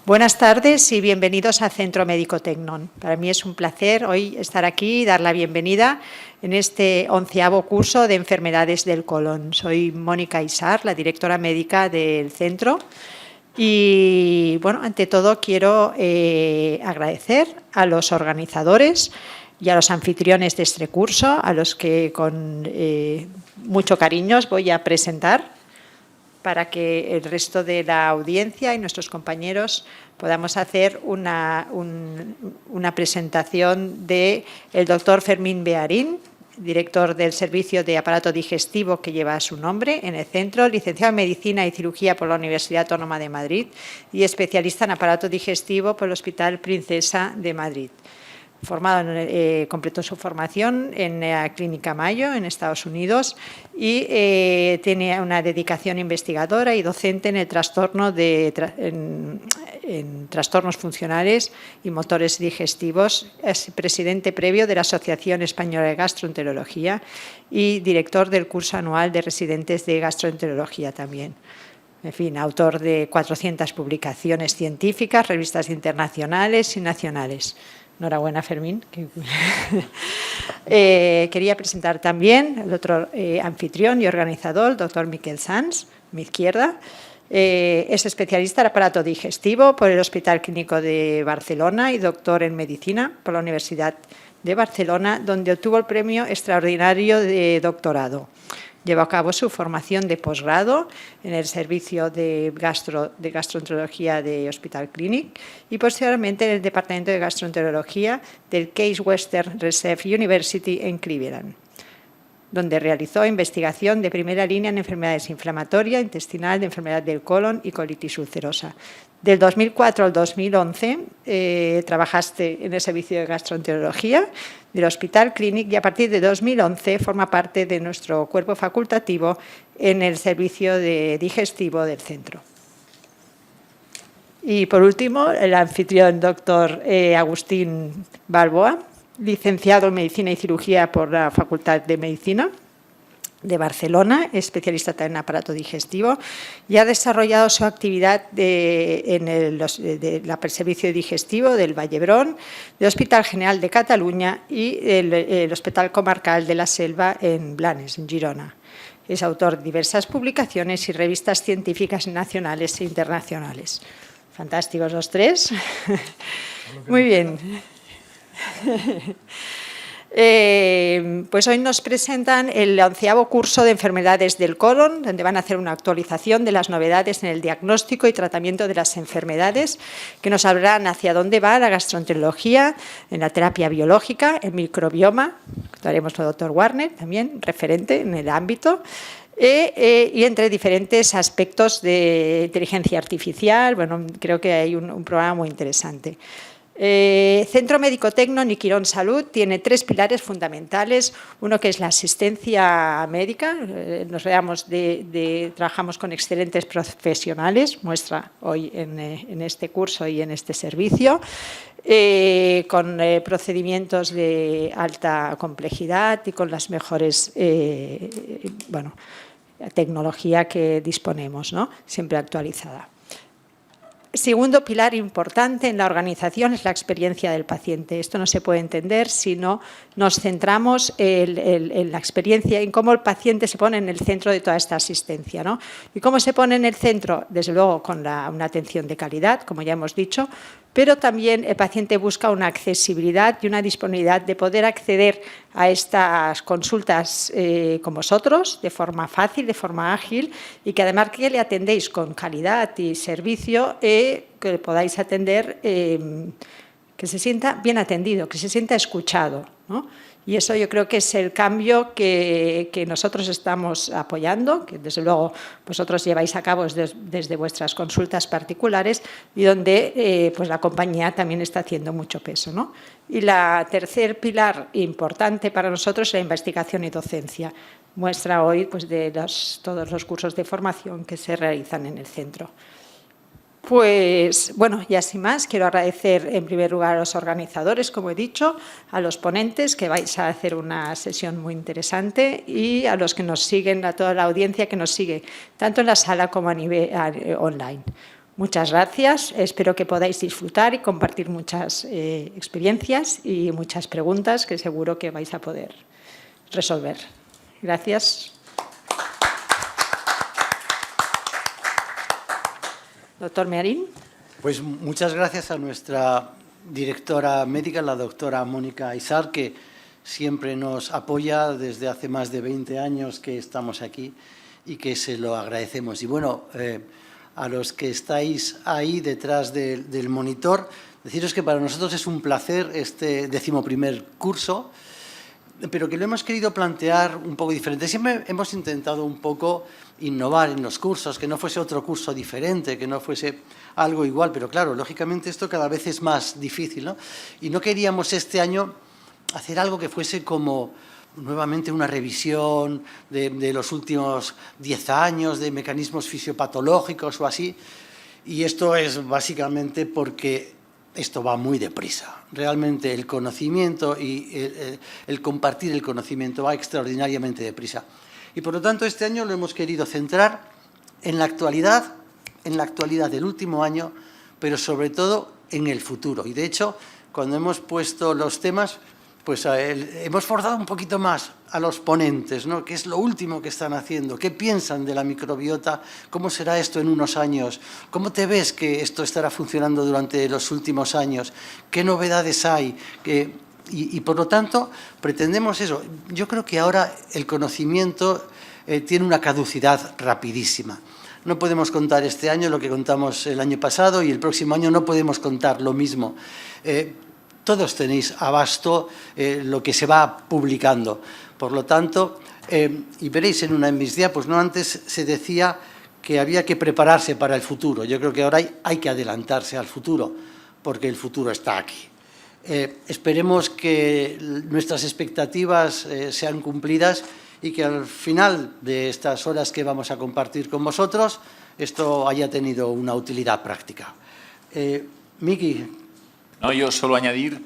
Buenas tardes y bienvenidos a Centro Médico Tecnon. Para mí es un placer hoy estar aquí y dar la bienvenida en este 11º curso de enfermedades del colon. Soy Mónica Isar, la directora médica del centro. Y, bueno, ante todo quiero agradecer a los organizadores y a los anfitriones de este curso, a los que con mucho cariño os voy a presentar, para que el resto de la audiencia y nuestros compañeros podamos hacer una presentación del doctor Fermín Bearín, director del Servicio de Aparato Digestivo que lleva su nombre en el centro, licenciado en Medicina y Cirugía por la Universidad Autónoma de Madrid y especialista en aparato digestivo por el Hospital Princesa de Madrid. Completó su formación en la Clínica Mayo, en Estados Unidos, y tiene una dedicación investigadora y docente en el en trastornos funcionales y motores digestivos. Es presidente previo de la Asociación Española de Gastroenterología y director del curso anual de residentes de gastroenterología también. En fin, autor de 400 publicaciones científicas, revistas internacionales y nacionales. Enhorabuena, Fermín. Quería presentar también al otro anfitrión y organizador, el doctor Miquel Sans, a mi izquierda. Es especialista en aparato digestivo por el Hospital Clínico de Barcelona y doctor en Medicina por la Universidad de Barcelona, donde obtuvo el premio extraordinario de doctorado. Llevó a cabo su formación de posgrado en el Servicio de Gastroenterología de Hospital Clínic y posteriormente en el Departamento de Gastroenterología del Case Western Reserve University en Cleveland, donde realizó investigación de primera línea en enfermedades inflamatorias, intestinal, de enfermedad del colon y colitis ulcerosa. Del 2004 al 2011 trabajaste en el Servicio de Gastroenterología del Hospital Clínic y a partir de 2011 forma parte de nuestro cuerpo facultativo en el Servicio de Digestivo del centro. Y por último, el anfitrión doctor Agustín Balboa, licenciado en Medicina y Cirugía por la Facultad de Medicina de Barcelona, especialista también en aparato digestivo, y ha desarrollado su actividad en el Servicio Digestivo del Vall d'Hebron, del Hospital General de Cataluña y el Hospital Comarcal de la Selva en Blanes, en Girona. Es autor de diversas publicaciones y revistas científicas nacionales e internacionales. Fantásticos los tres. Muy bien. Pues hoy nos presentan el 11º curso de enfermedades del colon, donde van a hacer una actualización de las novedades en el diagnóstico y tratamiento de las enfermedades, que nos hablarán hacia dónde va la gastroenterología, en la terapia biológica, el microbioma, hablaremos con el doctor Warner, también referente en el ámbito, y entre diferentes aspectos de inteligencia artificial. Bueno, creo que hay un programa muy interesante. Centro Médico Tecnon y Quirón Salud tiene 3 pilares fundamentales. Uno que es la asistencia médica. Trabajamos con excelentes profesionales, muestra hoy en este curso y en este servicio, con procedimientos de alta complejidad y con las mejores tecnología que disponemos, ¿no? Siempre actualizada. Segundo pilar importante en la organización es la experiencia del paciente. Esto no se puede entender si no nos centramos en la experiencia, en cómo el paciente se pone en el centro de toda esta asistencia, ¿no? ¿Y cómo se pone en el centro? Desde luego con una atención de calidad, como ya hemos dicho, pero también el paciente busca una accesibilidad y una disponibilidad de poder acceder a estas consultas con vosotros de forma fácil, de forma ágil, y que además que le atendéis con calidad y servicio, que le podáis atender, que se sienta bien atendido, que se sienta escuchado, ¿no? Y eso yo creo que es el cambio que nosotros estamos apoyando, que desde luego vosotros lleváis a cabo desde vuestras consultas particulares y donde pues la compañía también está haciendo mucho peso, ¿no? Y la tercer pilar importante para nosotros es la investigación y docencia. Muestra hoy pues, de todos los cursos de formación que se realizan en el centro. Pues, bueno, y así más, quiero agradecer en primer lugar a los organizadores, como he dicho, a los ponentes, que vais a hacer una sesión muy interesante, y a los que nos siguen, a toda la audiencia que nos sigue, tanto en la sala como a nivel online. Muchas gracias. Espero que podáis disfrutar y compartir muchas experiencias y muchas preguntas que seguro que vais a poder resolver. Gracias. Doctor Mearín. Pues muchas gracias a nuestra directora médica, la doctora Mónica Isar, que siempre nos apoya desde hace más de 20 años que estamos aquí y que se lo agradecemos. Y bueno, a los que estáis ahí detrás del monitor, deciros que para nosotros es un placer este 11º curso, pero que lo hemos querido plantear un poco diferente. Siempre hemos intentado un poco innovar en los cursos, que no fuese otro curso diferente, que no fuese algo igual, pero claro, lógicamente esto cada vez es más difícil, ¿no? Y no queríamos este año hacer algo que fuese como nuevamente una revisión de los últimos 10 años, de mecanismos fisiopatológicos o así, y esto es básicamente porque esto va muy deprisa. Realmente el conocimiento y el compartir el conocimiento va extraordinariamente deprisa. Y por lo tanto este año lo hemos querido centrar en la actualidad del último año, pero sobre todo en el futuro. Y de hecho, cuando hemos puesto los temas, pues hemos forzado un poquito más a los ponentes, ¿no? ¿Qué es lo último que están haciendo? ¿Qué piensan de la microbiota? ¿Cómo será esto en unos años? ¿Cómo te ves que esto estará funcionando durante los últimos años? ¿Qué novedades hay? Y por lo tanto, pretendemos eso. Yo creo que ahora el conocimiento tiene una caducidad rapidísima. No podemos contar este año lo que contamos el año pasado y el próximo año no podemos contar lo mismo. Todos tenéis abasto lo que se va publicando. Por lo tanto, y veréis en una de mis diapos, ¿no? Antes se decía que había que prepararse para el futuro. Yo creo que ahora hay que adelantarse al futuro, porque el futuro está aquí. Esperemos que nuestras expectativas sean cumplidas y que al final de estas horas que vamos a compartir con vosotros, esto haya tenido una utilidad práctica. Miki. No, yo solo añadir,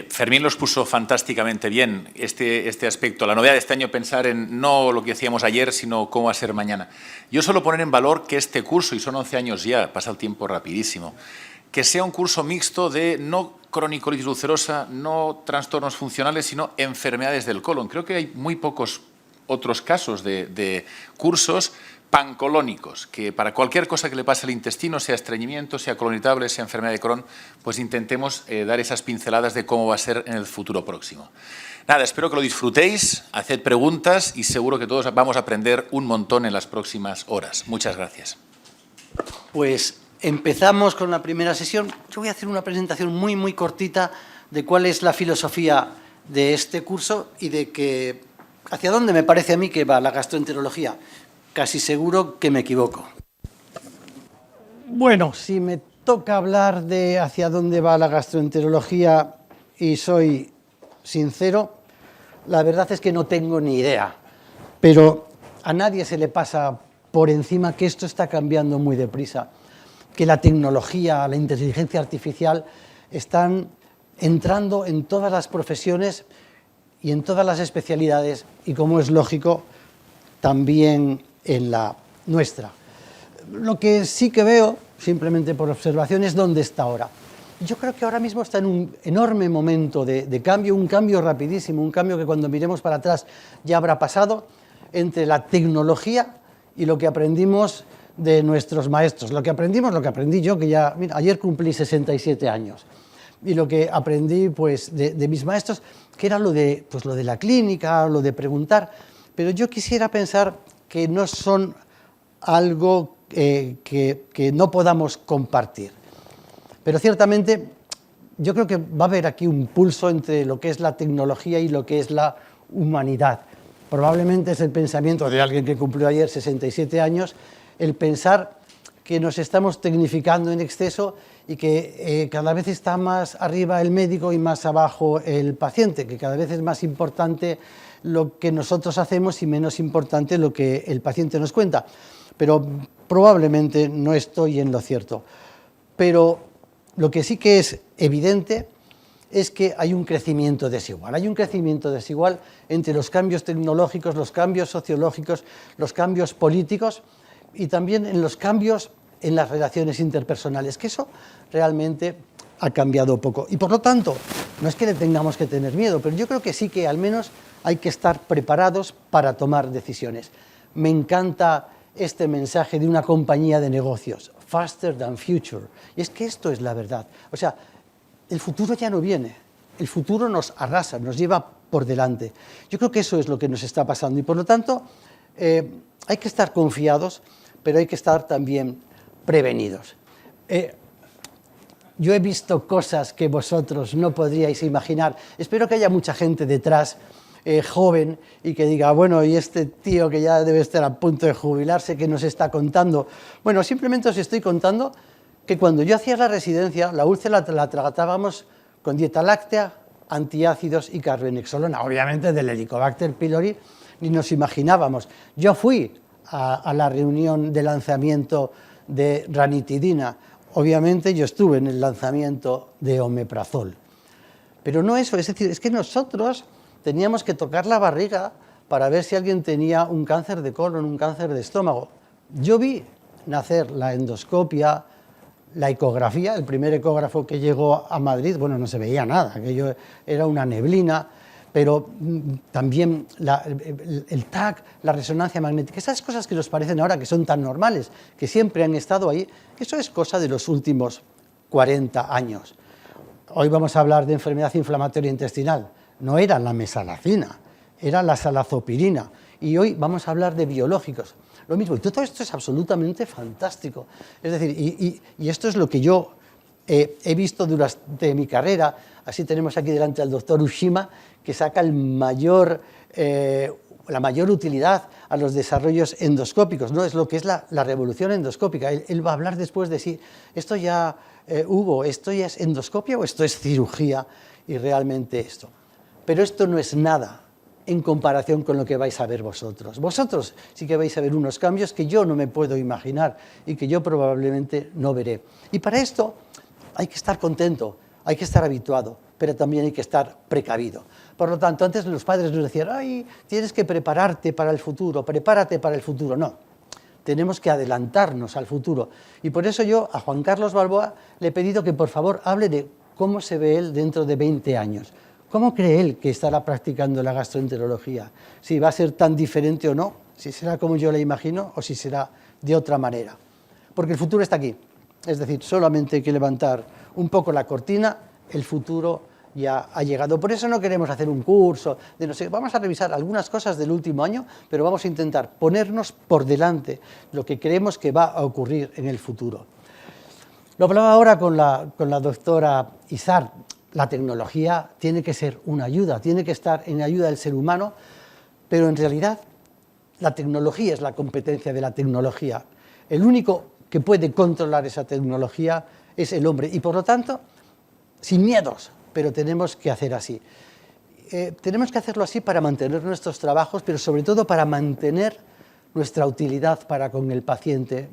Fermín los puso fantásticamente bien, este aspecto. La novedad de este año pensar en no lo que decíamos ayer, sino cómo va a ser mañana. Yo solo poner en valor que este curso, y son 11 años ya, pasa el tiempo rapidísimo, que sea un curso mixto de no cronicolitis ulcerosa, no trastornos funcionales, sino enfermedades del colon. Creo que hay muy pocos otros casos de cursos pancolónicos, que para cualquier cosa que le pase al intestino, sea estreñimiento, sea colon irritable, sea enfermedad de Crohn, pues intentemos dar esas pinceladas de cómo va a ser en el futuro próximo. Nada, espero que lo disfrutéis, haced preguntas y seguro que todos vamos a aprender un montón en las próximas horas. Muchas gracias. Pues empezamos con la primera sesión. Yo voy a hacer una presentación muy, muy cortita de cuál es la filosofía de este curso y de que hacia dónde me parece a mí que va la gastroenterología. Casi seguro que me equivoco. Bueno, si me toca hablar de hacia dónde va la gastroenterología y soy sincero, la verdad es que no tengo ni idea. Pero a nadie se le pasa por encima que esto está cambiando muy deprisa, que la tecnología, la inteligencia artificial están entrando en todas las profesiones y en todas las especialidades y, como es lógico, también en la nuestra. Lo que sí que veo, simplemente por observación, es dónde está ahora. Yo creo que ahora mismo está en un enorme momento de cambio, un cambio rapidísimo, un cambio que cuando miremos para atrás ya habrá pasado entre la tecnología y lo que aprendimos de nuestros maestros. Lo que aprendí yo, que ya, mira, ayer cumplí 67 años. Y lo que aprendí pues, de mis maestros, que era lo de la clínica, lo de preguntar. Pero yo quisiera pensar que no son algo que no podamos compartir. Pero ciertamente yo creo que va a haber aquí un pulso entre lo que es la tecnología y lo que es la humanidad. Probablemente es el pensamiento de alguien que cumplió ayer 67 años, el pensar que nos estamos tecnificando en exceso y que cada vez está más arriba el médico y más abajo el paciente, que cada vez es más importante lo que nosotros hacemos y menos importante lo que el paciente nos cuenta. Pero probablemente no estoy en lo cierto. Pero lo que sí que es evidente es que hay un crecimiento desigual. Hay un crecimiento desigual entre los cambios tecnológicos, los cambios sociológicos, los cambios políticos y también en los cambios en las relaciones interpersonales, que eso realmente ha cambiado poco. Y por lo tanto, no es que le tengamos que tener miedo, pero yo creo que sí que al menos hay que estar preparados para tomar decisiones. Me encanta este mensaje de una compañía de negocios, faster than future. Y es que esto es la verdad. O sea, el futuro ya no viene, el futuro nos arrasa, nos lleva por delante. Yo creo que eso es lo que nos está pasando y por lo tanto hay que estar confiados, pero hay que estar también prevenidos. Yo he visto cosas que vosotros no podríais imaginar. Espero que haya mucha gente detrás, joven, y que diga, bueno, y este tío que ya debe estar a punto de jubilarse, ¿qué nos está contando? Bueno, simplemente os estoy contando que cuando yo hacía la residencia, la úlcera la tratábamos con dieta láctea, antiácidos y carbamazepina. Obviamente del Helicobacter pylori ni nos imaginábamos. Yo fui a la reunión de lanzamiento de ranitidina. Obviamente yo estuve en el lanzamiento de omeprazol. Pero no eso, es decir, es que nosotros teníamos que tocar la barriga para ver si alguien tenía un cáncer de colon, un cáncer de estómago. Yo vi nacer la endoscopia, la ecografía, el primer ecógrafo que llegó a Madrid, bueno, no se veía nada, aquello era una neblina, pero también el TAC, la resonancia magnética, esas cosas que nos parecen ahora que son tan normales, que siempre han estado ahí, eso es cosa de los últimos 40 años. Hoy vamos a hablar de enfermedad inflamatoria intestinal, no era la mesalazina, era la salazopirina, y hoy vamos a hablar de biológicos. Lo mismo, y todo esto es absolutamente fantástico. Es decir, y esto es lo que yo he visto durante mi carrera. Así tenemos aquí delante al doctor Ushima, que saca la mayor utilidad a los desarrollos endoscópicos, ¿no? Es lo que es la revolución endoscópica. Él va a hablar después de si esto ya, Hugo, ¿esto ya es endoscopia o esto es cirugía? Y realmente esto. Pero esto no es nada en comparación con lo que vais a ver vosotros. Vosotros sí que vais a ver unos cambios que yo no me puedo imaginar y que yo probablemente no veré. Y para esto hay que estar contento, hay que estar habituado, pero también hay que estar precavido. Por lo tanto, antes los padres nos decían, ay, tienes que prepararte para el futuro, prepárate para el futuro. No, tenemos que adelantarnos al futuro. Y por eso yo a Juan Carlos Balboa le he pedido que por favor hable de cómo se ve él dentro de 20 años. ¿Cómo cree él que estará practicando la gastroenterología? Si va a ser tan diferente o no, si será como yo la imagino o si será de otra manera. Porque el futuro está aquí. Es decir, solamente hay que levantar un poco la cortina, el futuro ya ha llegado. Por eso no queremos hacer un curso de no sé, vamos a revisar algunas cosas del último año, pero vamos a intentar ponernos por delante lo que creemos que va a ocurrir en el futuro. Lo hablaba ahora con la doctora Izar. La tecnología tiene que ser una ayuda, tiene que estar en ayuda del ser humano, pero en realidad la tecnología es la competencia de la tecnología. El único que puede controlar esa tecnología es el hombre y por lo tanto, sin miedos, pero tenemos que hacer así. Tenemos que hacerlo así para mantener nuestros trabajos, pero sobre todo para mantener nuestra utilidad para con el paciente.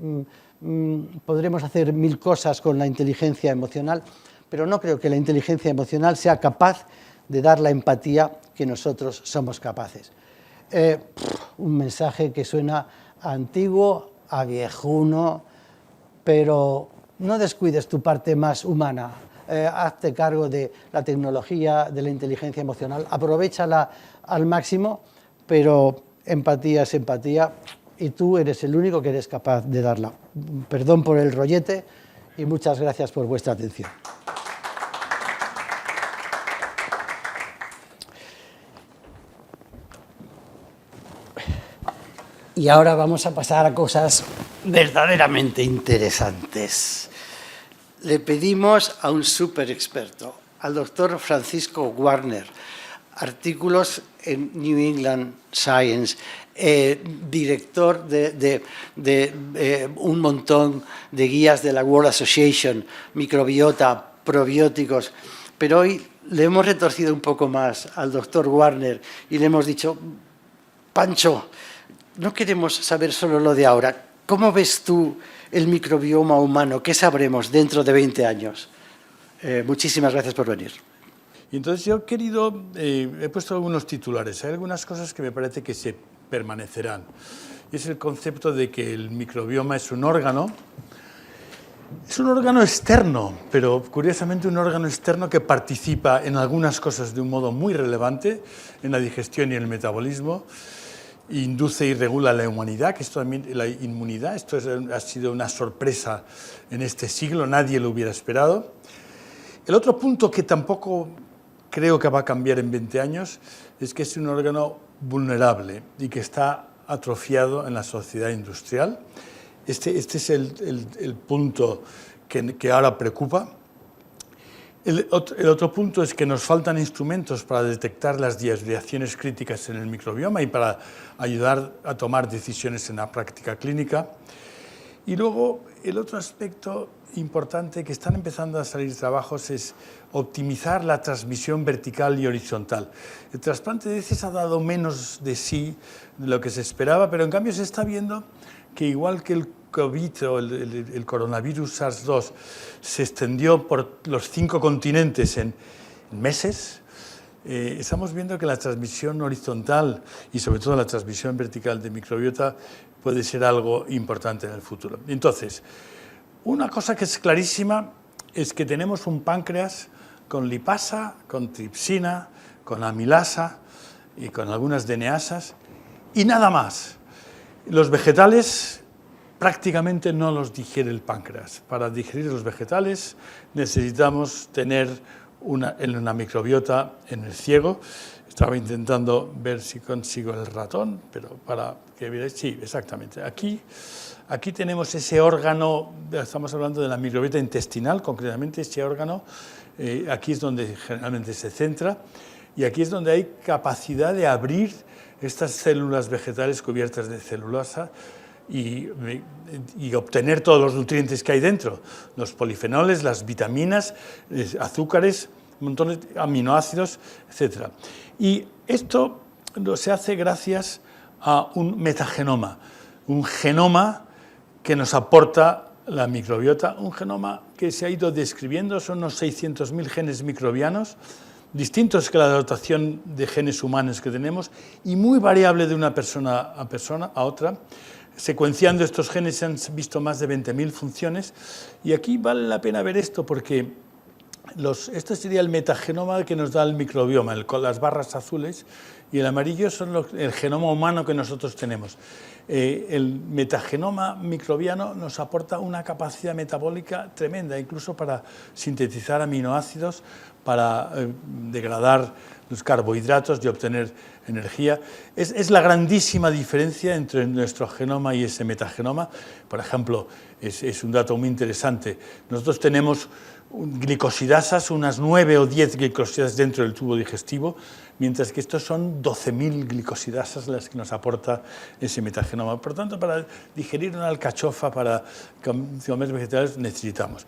Podremos hacer 1000 cosas con la inteligencia emocional, pero no creo que la inteligencia emocional sea capaz de dar la empatía que nosotros somos capaces. Un mensaje que suena antiguo, a viejuno, pero no descuides tu parte más humana. Hazte cargo de la tecnología, de la inteligencia emocional, aprovéchala al máximo, pero empatía es empatía y tú eres el único que eres capaz de darla. Perdón por el rollete y muchas gracias por vuestra atención. Y ahora vamos a pasar a cosas verdaderamente interesantes. Le pedimos a un súper experto, al doctor Francisco Warner, artículos en New England Science, director de un montón de guías de la World Association, microbiota, probióticos, pero hoy le hemos retorcido un poco más al doctor Warner y le hemos dicho, Pancho, no queremos saber solo lo de ahora. ¿Cómo ves tú el microbioma humano? ¿Qué sabremos dentro de 20 años? Muchísimas gracias por venir. Y entonces yo he puesto algunos titulares. Hay algunas cosas que me parece que se permanecerán. Y es el concepto de que el microbioma es un órgano Es un órgano externo, pero curiosamente un órgano externo que participa en algunas cosas de un modo muy relevante, en la digestión y el metabolismo, induce y regula la inmunidad, esto ha sido una sorpresa en este siglo, nadie lo hubiera esperado. El otro punto que tampoco creo que va a cambiar en 20 años es que es un órgano vulnerable y que está atrofiado en la sociedad industrial. Este es el punto que ahora preocupa. El otro punto es que nos faltan instrumentos para detectar las desviaciones críticas en el microbioma y para ayudar a tomar decisiones en la práctica clínica. Y luego, el otro aspecto importante que están empezando a salir trabajos es optimizar la transmisión vertical y horizontal. El trasplante de heces ha dado menos de sí de lo que se esperaba, pero en cambio se está viendo que igual que el COVID o el coronavirus SARS-2 se extendió por los 5 continentes en meses, estamos viendo que la transmisión horizontal y sobre todo la transmisión vertical de microbiota puede ser algo importante en el futuro. Entonces, una cosa que es clarísima es que tenemos un páncreas con lipasa, con tripsina, con amilasa y con algunas DNAsas y nada más. Los vegetales prácticamente no los digiere el páncreas. Para digerir los vegetales necesitamos tener una microbiota en el ciego. Estaba intentando ver si consigo el ratón, pero para que veáis, sí, exactamente. Aquí tenemos ese órgano, estamos hablando de la microbiota intestinal, concretamente ese órgano, aquí es donde generalmente se centra, y aquí es donde hay capacidad de abrir estas células vegetales cubiertas de celulosa y obtener todos los nutrientes que hay dentro, los polifenoles, las vitaminas, azúcares, montones de aminoácidos, etc. Y esto se hace gracias a un metagenoma, un genoma que nos aporta la microbiota, un genoma que se ha ido describiendo, son unos 600.000 genes microbianos, distintos que la dotación de genes humanos que tenemos y muy variable de una persona a otra. Secuenciando estos genes se han visto más de 20.000 funciones y aquí vale la pena ver esto porque este sería el metagenoma que nos da el microbioma, con las barras azules, y el amarillo son el genoma humano que nosotros tenemos. El metagenoma microbiano nos aporta una capacidad metabólica tremenda, incluso para sintetizar aminoácidos, para degradar los carbohidratos y obtener energía. Es la grandísima diferencia entre nuestro genoma y ese metagenoma. Por ejemplo, es un dato muy interesante. Nosotros tenemos glicosidasas, unas 9 o 10 glicosidasas dentro del tubo digestivo, mientras que estos son 12.000 glicosidasas las que nos aporta ese metagenoma. Por tanto, para digerir una alcachofa, para comer vegetales, necesitamos.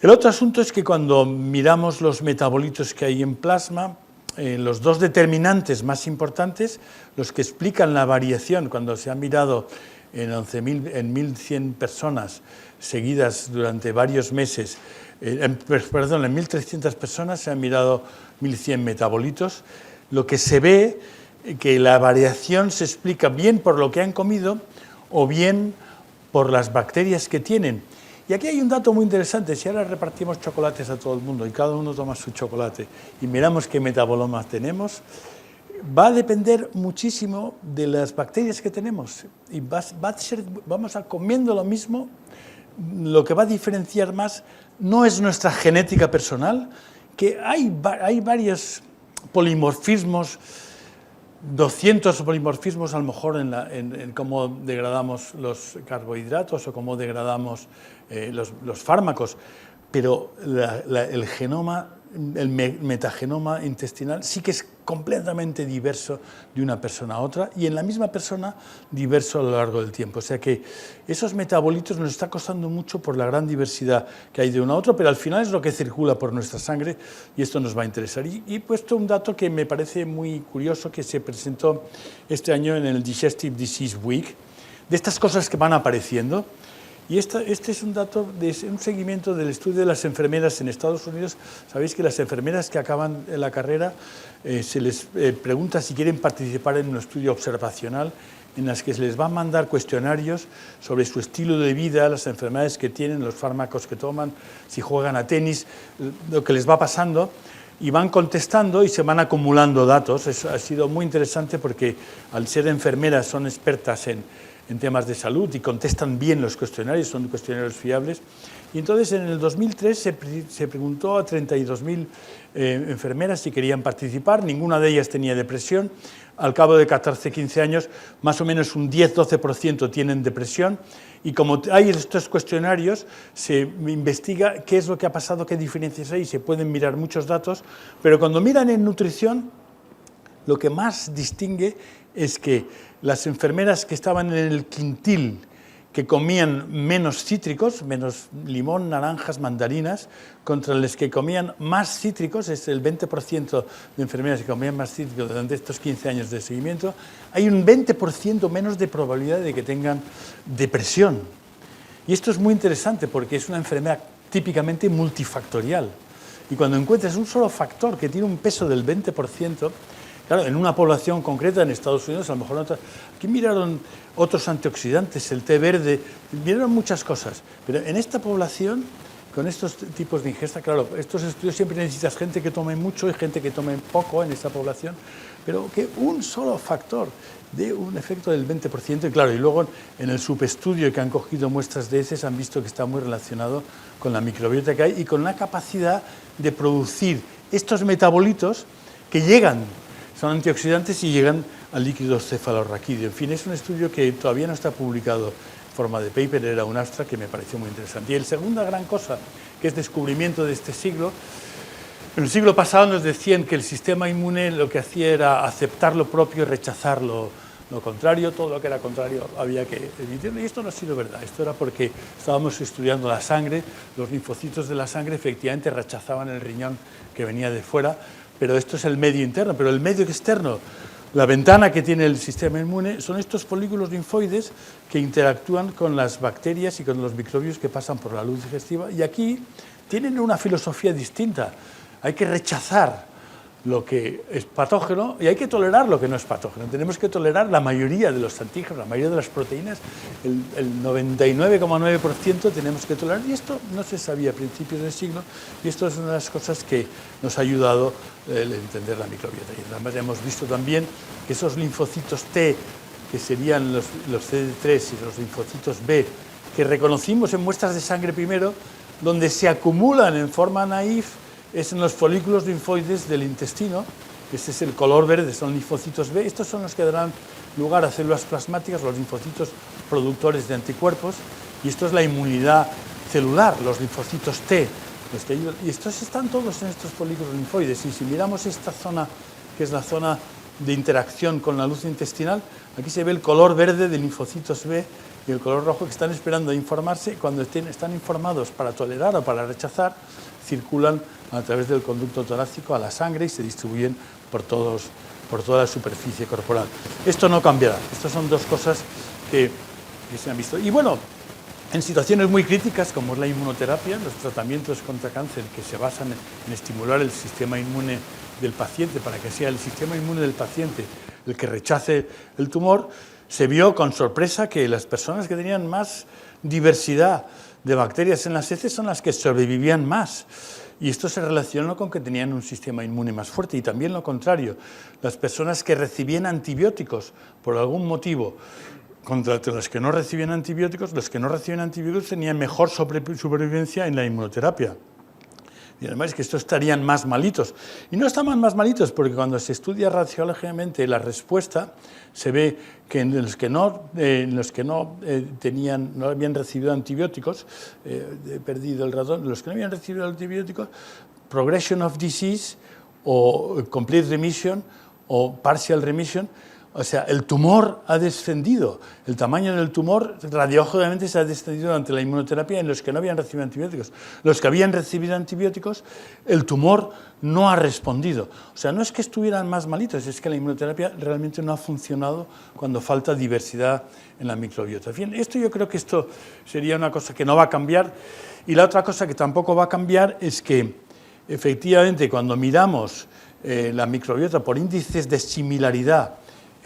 El otro asunto es que cuando miramos los metabolitos que hay en plasma, los dos determinantes más importantes, los que explican la variación, cuando se ha mirado en 1.100 personas seguidas durante varios meses, en 1.300 personas se han mirado 1.100 metabolitos, lo que se ve que la variación se explica bien por lo que han comido o bien por las bacterias que tienen. Y aquí hay un dato muy interesante. Si ahora repartimos chocolates a todo el mundo y cada uno toma su chocolate y miramos qué metabolomas tenemos, va a depender muchísimo de las bacterias que tenemos. Y vamos a comiendo lo mismo. Lo que va a diferenciar más no es nuestra genética personal, que hay varios polimorfismos, 200 polimorfismos a lo mejor en cómo degradamos los carbohidratos o cómo degradamos los fármacos, pero el genoma, el metagenoma intestinal sí que es completamente diverso de una persona a otra y en la misma persona diverso a lo largo del tiempo. O sea que esos metabolitos nos está costando mucho por la gran diversidad que hay de uno a otro, pero al final es lo que circula por nuestra sangre y esto nos va a interesar. Y he puesto un dato que me parece muy curioso que se presentó este año en el Digestive Disease Week, de estas cosas que van apareciendo. Y este es un dato de un seguimiento del estudio de las enfermeras en Estados Unidos. Sabéis que las enfermeras que acaban la carrera se les pregunta si quieren participar en un estudio observacional en las que se les va a mandar cuestionarios sobre su estilo de vida, las enfermedades que tienen, los fármacos que toman, si juegan a tenis, lo que les va pasando, y van contestando y se van acumulando datos. Eso ha sido muy interesante porque al ser enfermeras son expertas en temas de salud y contestan bien los cuestionarios, son cuestionarios fiables. Y entonces en el 2003 se preguntó a 32.000 enfermeras si querían participar, ninguna de ellas tenía depresión. Al cabo de 14-15 años, más o menos un 10-12% tienen depresión, y como hay estos cuestionarios, se investiga qué es lo que ha pasado, qué diferencias hay, y se pueden mirar muchos datos, pero cuando miran en nutrición, lo que más distingue es que las enfermeras que estaban en el quintil, que comían menos cítricos, menos limón, naranjas, mandarinas, contra los que comían más cítricos, es el 20% de enfermeras que comían más cítricos durante estos 15 años de seguimiento, hay un 20% menos de probabilidad de que tengan depresión. Y esto es muy interesante porque es una enfermedad típicamente multifactorial. Y cuando encuentras un solo factor que tiene un peso del 20%, claro, en una población concreta, en Estados Unidos, a lo mejor aquí miraron otros antioxidantes, el té verde, miraron muchas cosas, pero en esta población, con estos tipos de ingesta, claro, estos estudios siempre necesitas gente que tome mucho y gente que tome poco en esta población, pero que un solo factor dé un efecto del 20%, y claro, y luego en el subestudio que han cogido muestras de heces han visto que está muy relacionado con la microbiota que hay y con la capacidad de producir estos metabolitos que llegan, son antioxidantes y llegan al líquido cefalorraquídeo. En fin, es un estudio que todavía no está publicado en forma de paper, era un abstract que me pareció muy interesante. Y la segunda gran cosa, que es descubrimiento de este siglo, en el siglo pasado nos decían que el sistema inmune lo que hacía era aceptar lo propio y rechazar lo contrario, todo lo que era contrario había que evitarlo, y esto no ha sido verdad. Esto era porque estábamos estudiando la sangre, los linfocitos de la sangre efectivamente rechazaban el riñón que venía de fuera, pero esto es el medio interno, pero el medio externo, la ventana que tiene el sistema inmune, son estos folículos linfoides que interactúan con las bacterias y con los microbios que pasan por la luz digestiva, y aquí tienen una filosofía distinta. Hay que rechazar lo que es patógeno y hay que tolerar lo que no es patógeno. Tenemos que tolerar la mayoría de los antígenos, la mayoría de las proteínas, el 99,9% tenemos que tolerar, y esto no se sabía a principios del siglo, y esto es una de las cosas que nos ha ayudado a entender la microbiota. Y además hemos visto también que esos linfocitos T, que serían los CD3 y los linfocitos B, que reconocimos en muestras de sangre primero, donde se acumulan en forma naif, es en los folículos linfoides del intestino. Este es el color verde, son linfocitos B. Estos son los que darán lugar a células plasmáticas, los linfocitos productores de anticuerpos, y esto es la inmunidad celular, los linfocitos T. Y estos están todos en estos folículos linfoides, y si miramos esta zona, que es la zona de interacción con la luz intestinal, aquí se ve el color verde de linfocitos B y el color rojo que están esperando a informarse. Cuando están informados para tolerar o para rechazar, circulan a través del conducto torácico a la sangre y se distribuyen por toda la superficie corporal. Esto no cambiará. Estas son dos cosas que se han visto. Y bueno, en situaciones muy críticas como es la inmunoterapia, los tratamientos contra cáncer que se basan en estimular el sistema inmune del paciente para que sea el sistema inmune del paciente el que rechace el tumor, se vio con sorpresa que las personas que tenían más diversidad de bacterias en las heces son las que sobrevivían más. Y esto se relacionó con que tenían un sistema inmune más fuerte, y también lo contrario. Las personas que recibían antibióticos por algún motivo contra los que no recibían antibióticos, los que no recibían antibióticos tenían mejor supervivencia en la inmunoterapia. Y además es que estos estarían más malitos. Y no estaban más malitos porque cuando se estudia radiológicamente la respuesta, se ve que en los que no habían recibido antibióticos, he perdido el ratón, los que no habían recibido antibióticos, progression of disease o complete remission o partial remission, o sea, el tumor ha descendido, el tamaño del tumor radiológicamente se ha descendido durante la inmunoterapia en los que no habían recibido antibióticos. Los que habían recibido antibióticos, el tumor no ha respondido. O sea, no es que estuvieran más malitos, es que la inmunoterapia realmente no ha funcionado cuando falta diversidad en la microbiota. Bien, esto yo creo que esto sería una cosa que no va a cambiar. Y la otra cosa que tampoco va a cambiar es que, efectivamente, cuando miramos la microbiota por índices de similaridad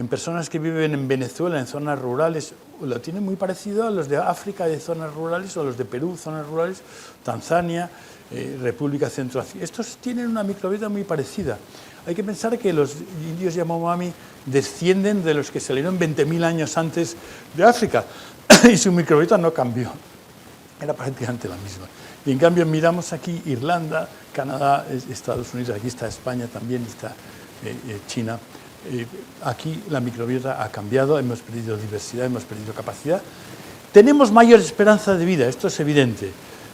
en personas que viven en Venezuela, en zonas rurales, lo tienen muy parecido a los de África, de zonas rurales, o a los de Perú, zonas rurales, Tanzania, República Centroafricana. Estos tienen una microbiota muy parecida. Hay que pensar que los indios Yanomami descienden de los que salieron 20.000 años antes de África y su microbiota no cambió, era prácticamente la misma. Y en cambio miramos aquí Irlanda, Canadá, Estados Unidos, aquí está España también, está China. Aquí la microbiota ha cambiado, hemos perdido diversidad, hemos perdido capacidad. Tenemos mayor esperanza de vida, esto es evidente.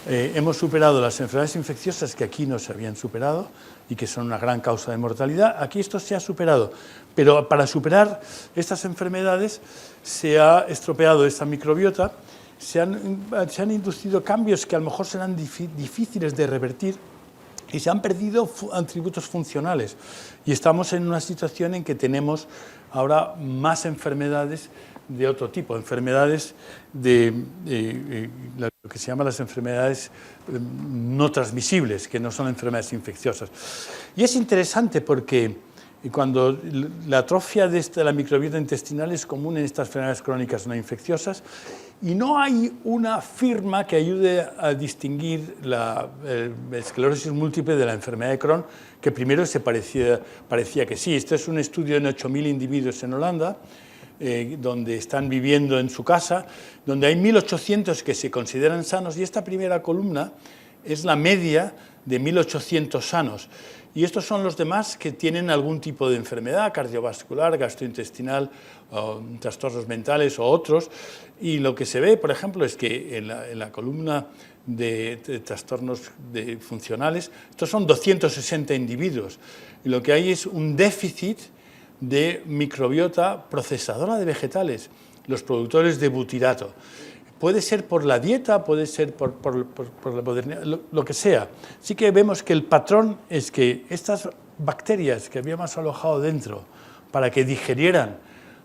Hemos superado las enfermedades infecciosas que aquí no se habían superado y que son una gran causa de mortalidad. Aquí esto se ha superado, pero para superar estas enfermedades se ha estropeado esta microbiota, se han inducido cambios que a lo mejor serán difíciles de revertir y se han perdido atributos funcionales. Y estamos en una situación en que tenemos ahora más enfermedades de otro tipo, enfermedades lo que se llama las enfermedades no transmisibles, que no son enfermedades infecciosas. Y es interesante porque cuando la atrofia de la microbiota intestinal es común en estas enfermedades crónicas no infecciosas, y no hay una firma que ayude a distinguir la esclerosis múltiple de la enfermedad de Crohn, que primero se parecía que sí. Este es un estudio en 8.000 individuos en Holanda, donde están viviendo en su casa, donde hay 1.800 que se consideran sanos, y esta primera columna es la media de 1.800 sanos. Y estos son los demás que tienen algún tipo de enfermedad cardiovascular, gastrointestinal, o trastornos mentales o otros. Y lo que se ve, por ejemplo, es que en la columna de trastornos funcionales, estos son 260 individuos. Y lo que hay es un déficit de microbiota procesadora de vegetales, los productores de butirato. Puede ser por la dieta, puede ser por la modernidad, lo que sea. Sí que vemos que el patrón es que estas bacterias que habíamos alojado dentro para que digerieran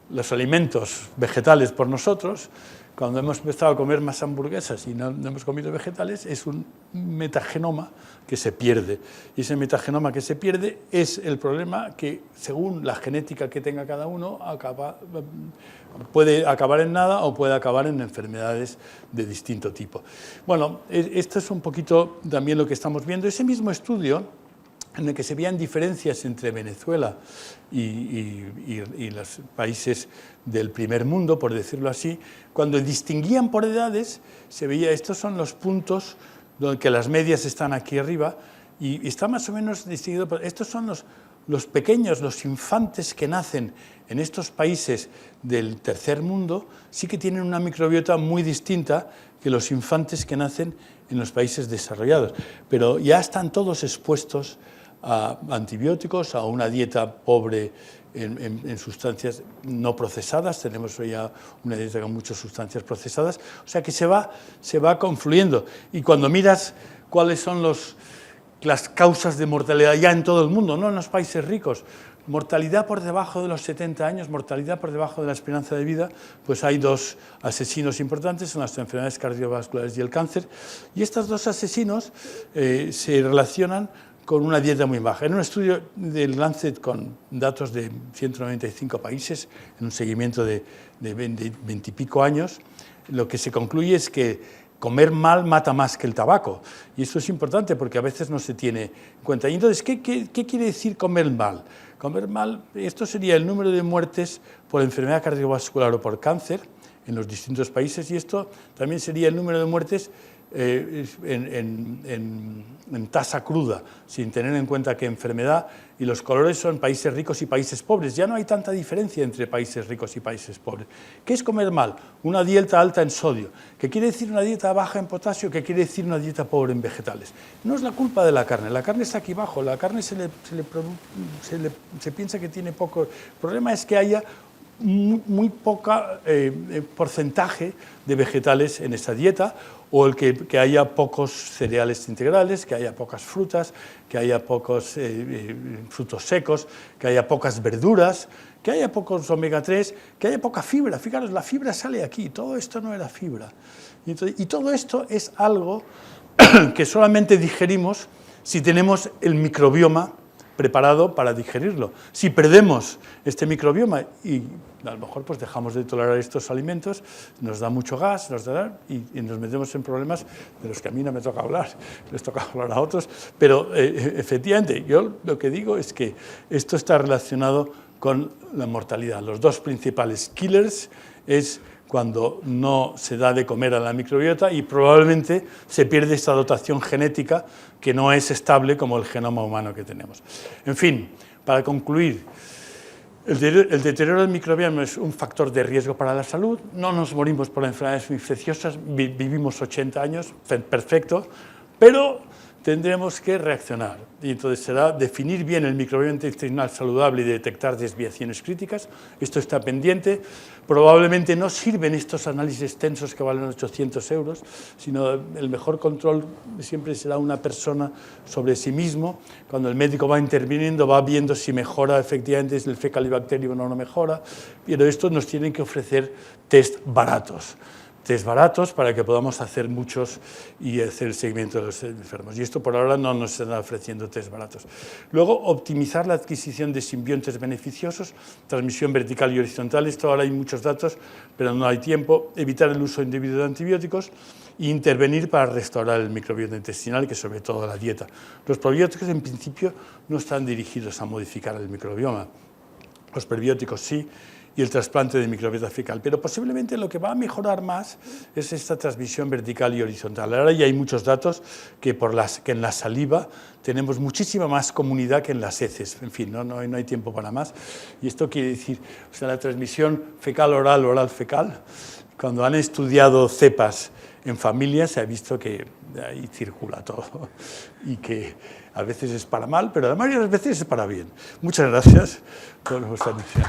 los alimentos vegetales por nosotros, cuando hemos empezado a comer más hamburguesas y no hemos comido vegetales, es un metagenoma que se pierde. Y ese metagenoma que se pierde es el problema que, según la genética que tenga cada uno, puede acabar en nada o puede acabar en enfermedades de distinto tipo. Bueno, esto es un poquito también lo que estamos viendo. Ese mismo estudio, en el que se veían diferencias entre Venezuela y los países del primer mundo, por decirlo así, cuando distinguían por edades, se veía, estos son los puntos donde las medias están aquí arriba, y está más o menos distinguido, estos son los pequeños, los infantes que nacen en estos países del tercer mundo, sí que tienen una microbiota muy distinta que los infantes que nacen en los países desarrollados, pero ya están todos expuestos a antibióticos, a una dieta pobre en sustancias no procesadas. Tenemos hoy ya una dieta con muchas sustancias procesadas, o sea que se va confluyendo. Y cuando miras cuáles son las causas de mortalidad ya en todo el mundo, no en los países ricos, mortalidad por debajo de los 70 años, mortalidad por debajo de la esperanza de vida, pues hay dos asesinos importantes, son las enfermedades cardiovasculares y el cáncer, y estos dos asesinos se relacionan con una dieta muy baja. En un estudio del Lancet con datos de 195 países, en un seguimiento de 20 y pico años, lo que se concluye es que comer mal mata más que el tabaco. Y esto es importante porque a veces no se tiene en cuenta. Y entonces, ¿qué quiere decir comer mal? Comer mal, esto sería el número de muertes por enfermedad cardiovascular o por cáncer en los distintos países, y esto también sería el número de muertes en tasa cruda, sin tener en cuenta que enfermedad y los colores son países ricos y países pobres. Ya no hay tanta diferencia entre países ricos y países pobres. ¿Qué es comer mal? Una dieta alta en sodio. ¿Qué quiere decir una dieta baja en potasio? ¿Qué quiere decir una dieta pobre en vegetales? No es la culpa de la carne está aquí abajo, la carne se piensa que tiene poco. El problema es que haya muy poca porcentaje de vegetales en esta dieta, o el que haya pocos cereales integrales, que haya pocas frutas, que haya pocos frutos secos, que haya pocas verduras, que haya pocos omega 3, que haya poca fibra. Fijaros, la fibra sale aquí, todo esto no era fibra. Y todo esto es algo que solamente digerimos si tenemos el microbioma preparado para digerirlo. Si perdemos este microbioma y a lo mejor pues dejamos de tolerar estos alimentos, nos da mucho gas, y nos metemos en problemas de los que a mí no me toca hablar, les toca hablar a otros, pero efectivamente yo lo que digo es que esto está relacionado con la mortalidad. Los dos principales killers es cuando no se da de comer a la microbiota y probablemente se pierde esta dotación genética que no es estable como el genoma humano que tenemos. En fin, para concluir, el deterioro del microbioma es un factor de riesgo para la salud. No nos morimos por enfermedades infecciosas, vivimos 80 años, perfecto, pero tendremos que reaccionar. Y entonces será definir bien el microbioma intestinal saludable y detectar desviaciones críticas. Esto está pendiente. Probablemente no sirven estos análisis extensos que valen 800 euros, sino el mejor control siempre será una persona sobre sí mismo. Cuando el médico va interviniendo, va viendo si mejora efectivamente el Fecalibacterium o no mejora. Pero esto nos tienen que ofrecer test baratos para que podamos hacer muchos y hacer el seguimiento de los enfermos. Y esto por ahora no nos están ofreciendo test baratos. Luego, optimizar la adquisición de simbiontes beneficiosos, transmisión vertical y horizontal. Esto ahora hay muchos datos, pero no hay tiempo. Evitar el uso indebido de antibióticos e intervenir para restaurar el microbioma intestinal, que sobre todo la dieta. Los probióticos, en principio, no están dirigidos a modificar el microbioma. Los prebióticos sí, y el trasplante de microbiota fecal, pero posiblemente lo que va a mejorar más es esta transmisión vertical y horizontal. Ahora ya hay muchos datos que en la saliva tenemos muchísima más comunidad que en las heces. En fin, no hay tiempo para más. Y esto quiere decir, la transmisión fecal-oral, oral-fecal, cuando han estudiado cepas en familia se ha visto que ahí circula todo y que a veces es para mal, pero la mayoría de las veces es para bien. Muchas gracias por vuestra atención.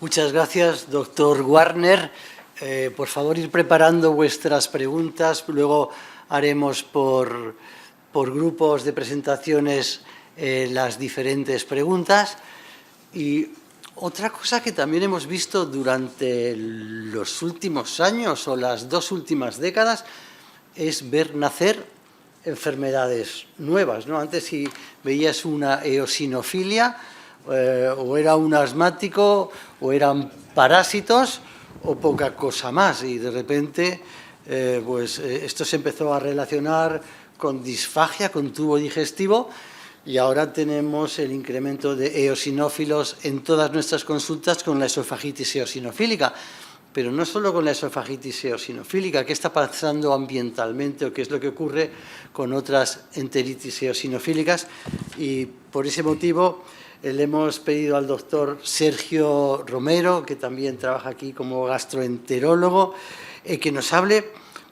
Muchas gracias, doctor Warner. Por favor, ir preparando vuestras preguntas. Luego haremos por grupos de presentaciones las diferentes preguntas. Y otra cosa que también hemos visto durante los últimos años o las 2 últimas décadas es ver nacer enfermedades nuevas, ¿no? Antes, si veías una eosinofilia, o era un asmático, o eran parásitos, o poca cosa más. Y de repente, esto se empezó a relacionar con disfagia, con tubo digestivo, y ahora tenemos el incremento de eosinófilos en todas nuestras consultas con la esofagitis eosinofílica. Pero no solo con la esofagitis eosinofílica, ¿qué está pasando ambientalmente o qué es lo que ocurre con otras enteritis eosinofílicas? Y por ese motivo le hemos pedido al doctor Sergio Romero, que también trabaja aquí como gastroenterólogo, que nos hable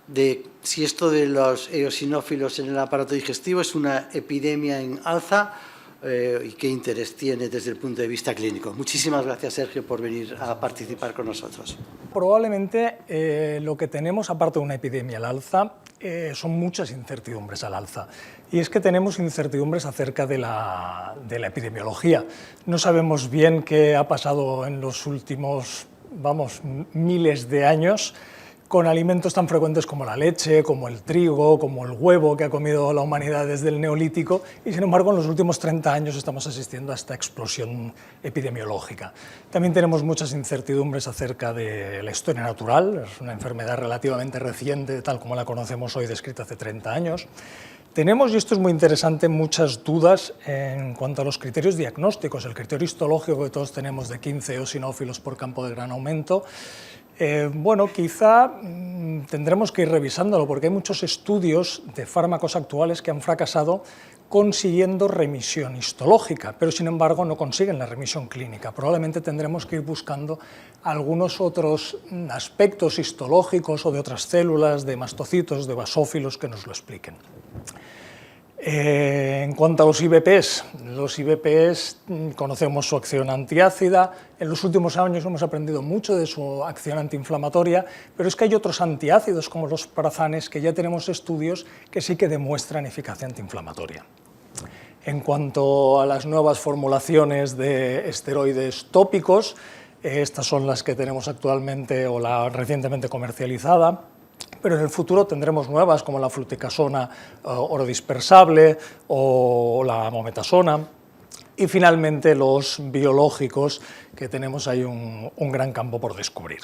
de si esto de los eosinófilos en el aparato digestivo es una epidemia en alza y qué interés tiene desde el punto de vista clínico. Muchísimas gracias, Sergio, por venir a participar con nosotros. Probablemente lo que tenemos, aparte de una epidemia al alza, son muchas incertidumbres al alza. Y es que tenemos incertidumbres acerca de la epidemiología. No sabemos bien qué ha pasado en los últimos, miles de años con alimentos tan frecuentes como la leche, como el trigo, como el huevo que ha comido la humanidad desde el Neolítico, y sin embargo en los últimos 30 años estamos asistiendo a esta explosión epidemiológica. También tenemos muchas incertidumbres acerca de la historia natural, es una enfermedad relativamente reciente, tal como la conocemos hoy, descrita hace 30 años. Tenemos, y esto es muy interesante, muchas dudas en cuanto a los criterios diagnósticos. El criterio histológico que todos tenemos de 15 eosinófilos por campo de gran aumento, quizá tendremos que ir revisándolo porque hay muchos estudios de fármacos actuales que han fracasado consiguiendo remisión histológica, pero sin embargo no consiguen la remisión clínica. Probablemente tendremos que ir buscando algunos otros aspectos histológicos o de otras células, de mastocitos, de basófilos que nos lo expliquen. En cuanto a los IBPs conocemos su acción antiácida. En los últimos años hemos aprendido mucho de su acción antiinflamatoria, pero es que hay otros antiácidos como los parazanes que ya tenemos estudios que sí que demuestran eficacia antiinflamatoria. En cuanto a las nuevas formulaciones de esteroides tópicos, estas son las que tenemos actualmente o la recientemente comercializada, pero en el futuro tendremos nuevas como la fluticasona orodispersable o la mometasona. Y finalmente los biológicos, que tenemos ahí un gran campo por descubrir.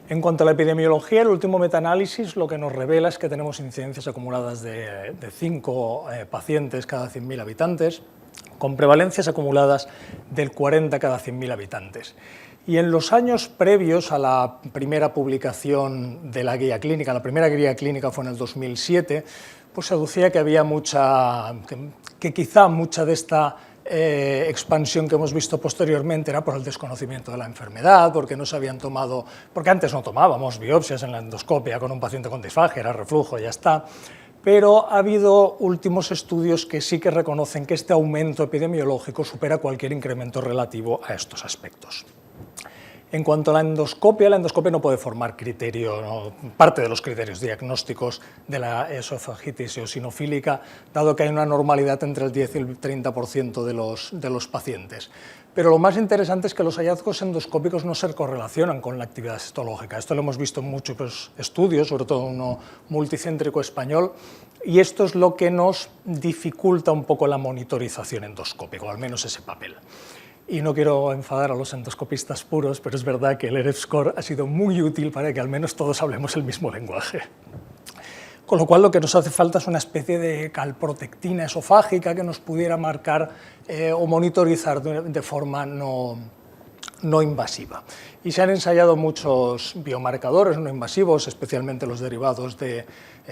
En cuanto a la epidemiología, el último metaanálisis lo que nos revela es que tenemos incidencias acumuladas de 5 pacientes cada 100.000 habitantes, con prevalencias acumuladas del 40 cada 100.000 habitantes. Y en los años previos a la primera publicación de la guía clínica, la primera guía clínica fue en el 2007, pues se aducía que había que quizá mucha de esta expansión que hemos visto posteriormente era por el desconocimiento de la enfermedad, porque no se habían tomado, porque antes no tomábamos biopsias en la endoscopia con un paciente con disfagia, era reflujo, ya está. Pero ha habido últimos estudios que sí que reconocen que este aumento epidemiológico supera cualquier incremento relativo a estos aspectos. En cuanto a la endoscopia no puede formar parte de los criterios diagnósticos de la esofagitis eosinofílica, dado que hay una normalidad entre el 10 y el 30% de los pacientes. Pero lo más interesante es que los hallazgos endoscópicos no se correlacionan con la actividad histológica. Esto lo hemos visto en muchos estudios, sobre todo uno multicéntrico español, y esto es lo que nos dificulta un poco la monitorización endoscópica, o al menos ese papel. Y no quiero enfadar a los endoscopistas puros, pero es verdad que el EREF-score ha sido muy útil para que al menos todos hablemos el mismo lenguaje. Con lo cual lo que nos hace falta es una especie de calprotectina esofágica que nos pudiera marcar o monitorizar de forma no invasiva. Y se han ensayado muchos biomarcadores no invasivos, especialmente los derivados de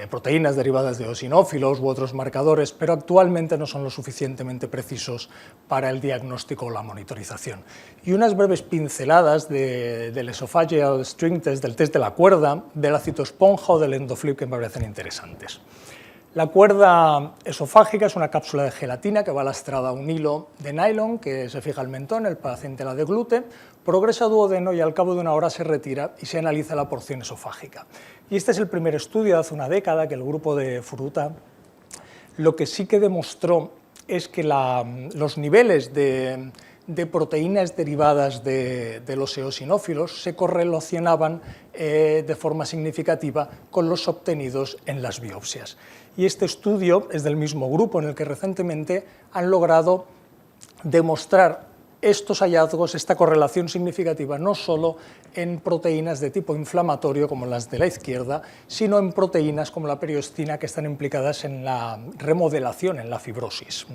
proteínas derivadas de eosinófilos u otros marcadores, pero actualmente no son lo suficientemente precisos para el diagnóstico o la monitorización. Y unas breves pinceladas del esophageal string test, del test de la cuerda, de la citoesponja o del endoflip que me parecen interesantes. La cuerda esofágica es una cápsula de gelatina que va lastrada a un hilo de nylon que se fija al mentón, el paciente la deglute, progresa a duodeno y al cabo de una hora se retira y se analiza la porción esofágica. Y este es el primer estudio de hace una década que el grupo de Furuta lo que sí que demostró es que los niveles de proteínas derivadas de los eosinófilos se correlacionaban de forma significativa con los obtenidos en las biopsias. Y este estudio es del mismo grupo en el que recientemente han logrado demostrar estos hallazgos, esta correlación significativa, no solo en proteínas de tipo inflamatorio como las de la izquierda, sino en proteínas como la periostina que están implicadas en la remodelación, en la fibrosis.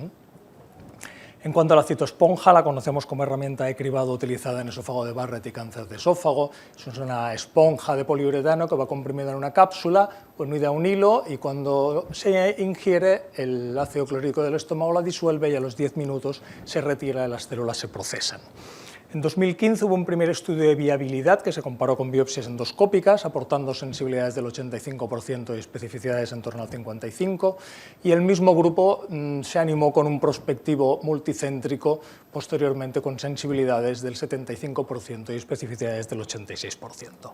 En cuanto a la citoesponja, la conocemos como herramienta de cribado utilizada en esófago de Barrett y cáncer de esófago. Es una esponja de poliuretano que va comprimida en una cápsula, unida a un hilo, y cuando se ingiere el ácido clorhídrico del estómago la disuelve y a los 10 minutos se retira y las células se procesan. En 2015 hubo un primer estudio de viabilidad que se comparó con biopsias endoscópicas, aportando sensibilidades del 85% y especificidades en torno al 55%, y el mismo grupo se animó con un prospectivo multicéntrico, posteriormente con sensibilidades del 75% y especificidades del 86%.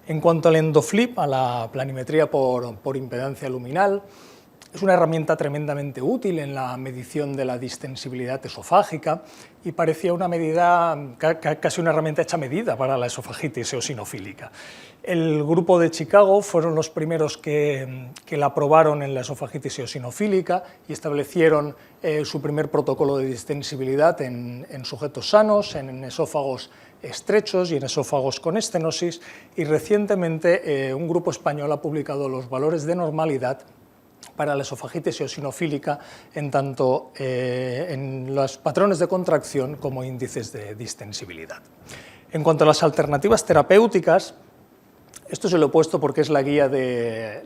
En cuanto al endoflip, a la planimetría por impedancia luminal, es una herramienta tremendamente útil en la medición de la distensibilidad esofágica y parecía una medida, casi una herramienta hecha a medida para la esofagitis eosinofílica. El grupo de Chicago fueron los primeros que la probaron en la esofagitis eosinofílica y establecieron su primer protocolo de distensibilidad en sujetos sanos, en esófagos estrechos y en esófagos con estenosis, y recientemente un grupo español ha publicado los valores de normalidad para la esofagitis eosinofílica, en tanto en los patrones de contracción como índices de distensibilidad. En cuanto a las alternativas terapéuticas, esto se lo he puesto porque es la guía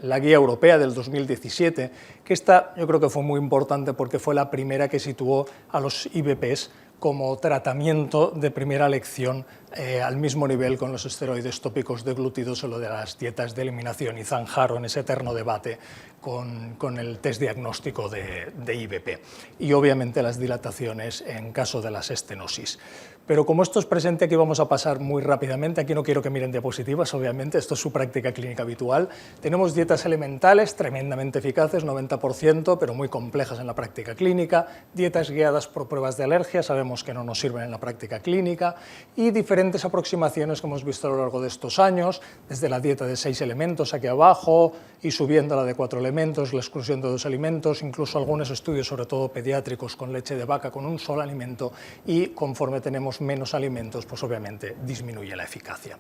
europea del 2017, que esta yo creo que fue muy importante porque fue la primera que situó a los IBPs como tratamiento de primera elección al mismo nivel con los esteroides tópicos deglutidos o lo de las dietas de eliminación, y zanjaron ese eterno debate con el test diagnóstico de IBP. Y obviamente las dilataciones en caso de las estenosis. Pero como esto es presente, aquí vamos a pasar muy rápidamente. Aquí no quiero que miren diapositivas, obviamente, esto es su práctica clínica habitual. Tenemos dietas elementales tremendamente eficaces, 90%, pero muy complejas en la práctica clínica. Dietas guiadas por pruebas de alergia, sabemos que no nos sirven en la práctica clínica. Y diferentes aproximaciones que hemos visto a lo largo de estos años, desde la dieta de 6 elementos aquí abajo y subiendo a la de 4 elementos, la exclusión de 2 alimentos, incluso algunos estudios, sobre todo pediátricos, con leche de vaca, con un solo alimento, y conforme tenemos menos alimentos, pues obviamente disminuye la eficacia.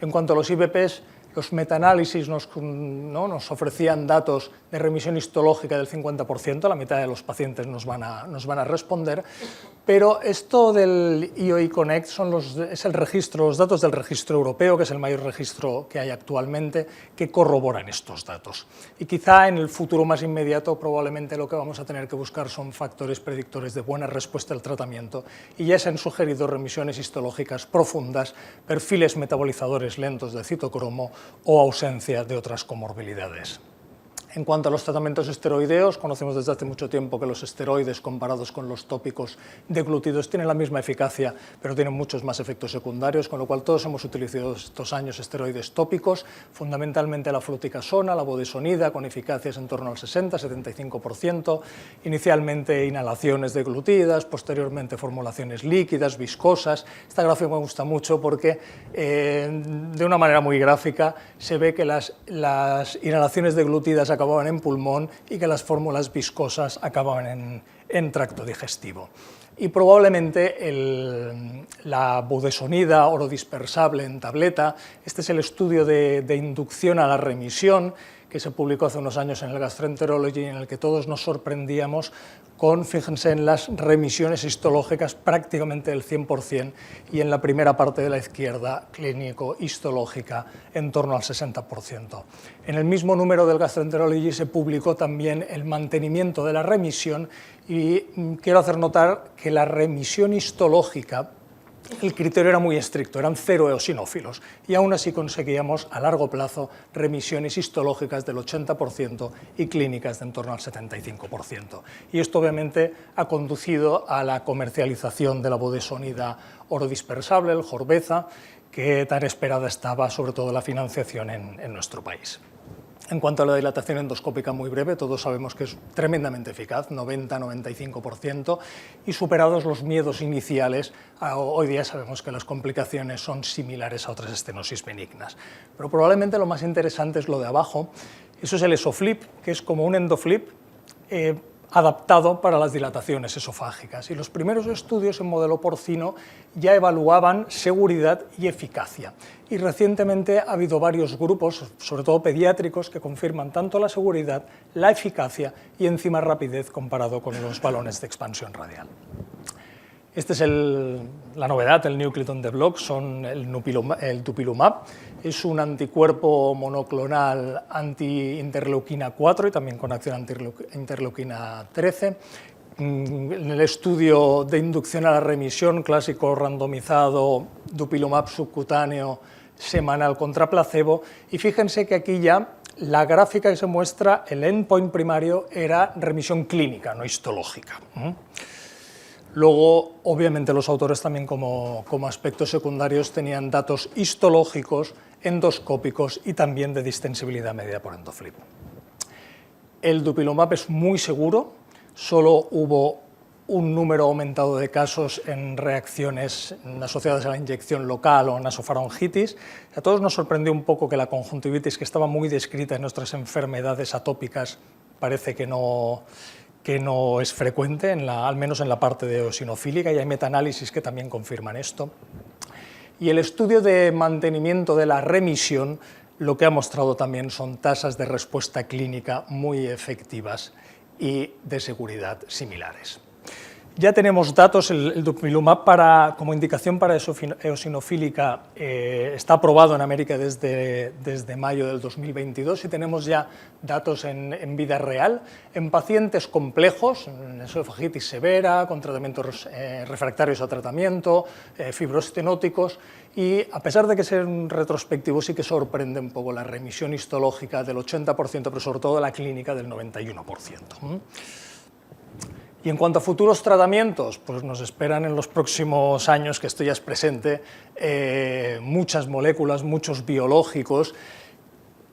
En cuanto a los IBPs, los metaanálisis nos ofrecían datos de remisión histológica del 50%, la mitad de los pacientes nos van a responder, pero esto del IOI Connect es el registro, los datos del registro europeo, que es el mayor registro que hay actualmente, que corroboran estos datos. Y quizá en el futuro más inmediato probablemente lo que vamos a tener que buscar son factores predictores de buena respuesta al tratamiento, y ya se han sugerido remisiones histológicas profundas, perfiles metabolizadores lentos de citocromo o ausencia de otras comorbilidades. En cuanto a los tratamientos esteroideos, conocemos desde hace mucho tiempo que los esteroides comparados con los tópicos deglutidos tienen la misma eficacia, pero tienen muchos más efectos secundarios, con lo cual todos hemos utilizado estos años esteroides tópicos, fundamentalmente la fluticasona, la budesonida, con eficacias en torno al 60-75%, inicialmente inhalaciones deglutidas, posteriormente formulaciones líquidas, viscosas. Esta gráfica me gusta mucho porque de una manera muy gráfica se ve que las inhalaciones deglutidas acababan en pulmón y que las fórmulas viscosas acababan en tracto digestivo. Y probablemente la budesonida orodispersable en tableta, este es el estudio de inducción a la remisión que se publicó hace unos años en el Gastroenterology, en el que todos nos sorprendíamos con, fíjense, en las remisiones histológicas prácticamente del 100%, y en la primera parte de la izquierda, clínico-histológica, en torno al 60%. En el mismo número del Gastroenterology se publicó también el mantenimiento de la remisión, y quiero hacer notar que la remisión histológica, el criterio era muy estricto, eran 0 eosinófilos, y aún así conseguíamos a largo plazo remisiones histológicas del 80% y clínicas de en torno al 75%. Y esto obviamente ha conducido a la comercialización de la budesonida orodispersable, el Jorbeza, que tan esperada estaba, sobre todo la financiación en nuestro país. En cuanto a la dilatación endoscópica, muy breve, todos sabemos que es tremendamente eficaz, 90-95%, y superados los miedos iniciales, hoy día sabemos que las complicaciones son similares a otras estenosis benignas. Pero probablemente lo más interesante es lo de abajo, eso es el esoflip, que es como un endoflip adaptado para las dilataciones esofágicas. Y los primeros estudios en modelo porcino ya evaluaban seguridad y eficacia. Y recientemente ha habido varios grupos, sobre todo pediátricos, que confirman tanto la seguridad, la eficacia y encima rapidez comparado con los balones de expansión radial. Esta es la novedad, el Nucleotide on the Block, son el dupilumab. Es un anticuerpo monoclonal anti-interleuquina 4 y también con acción anti-interleuquina 13. En el estudio de inducción a la remisión, clásico randomizado, dupilumab subcutáneo semanal contra placebo. Y fíjense que aquí ya la gráfica que se muestra, el endpoint primario era remisión clínica, no histológica. Luego, obviamente, los autores también como aspectos secundarios tenían datos histológicos, endoscópicos y también de distensibilidad medida por endoflip. El dupilumab es muy seguro, solo hubo un número aumentado de casos en reacciones asociadas a la inyección local o nasofaringitis. A todos nos sorprendió un poco que la conjuntivitis, que estaba muy descrita en nuestras enfermedades atópicas, parece que no es frecuente, al menos en la parte de eosinofílica, y hay metaanálisis que también confirman esto. Y el estudio de mantenimiento de la remisión lo que ha mostrado también son tasas de respuesta clínica muy efectivas y de seguridad similares. Ya tenemos datos, el dupilumab como indicación para eosinofílica está aprobado en América desde mayo del 2022 y tenemos ya datos en vida real en pacientes complejos, en esofagitis severa, con tratamientos refractarios a tratamiento, fibrostenóticos, y a pesar de que es un retrospectivo sí que sorprende un poco la remisión histológica del 80%, pero sobre todo la clínica del 91%. Y en cuanto a futuros tratamientos, pues nos esperan en los próximos años, que esto ya es presente, muchas moléculas, muchos biológicos.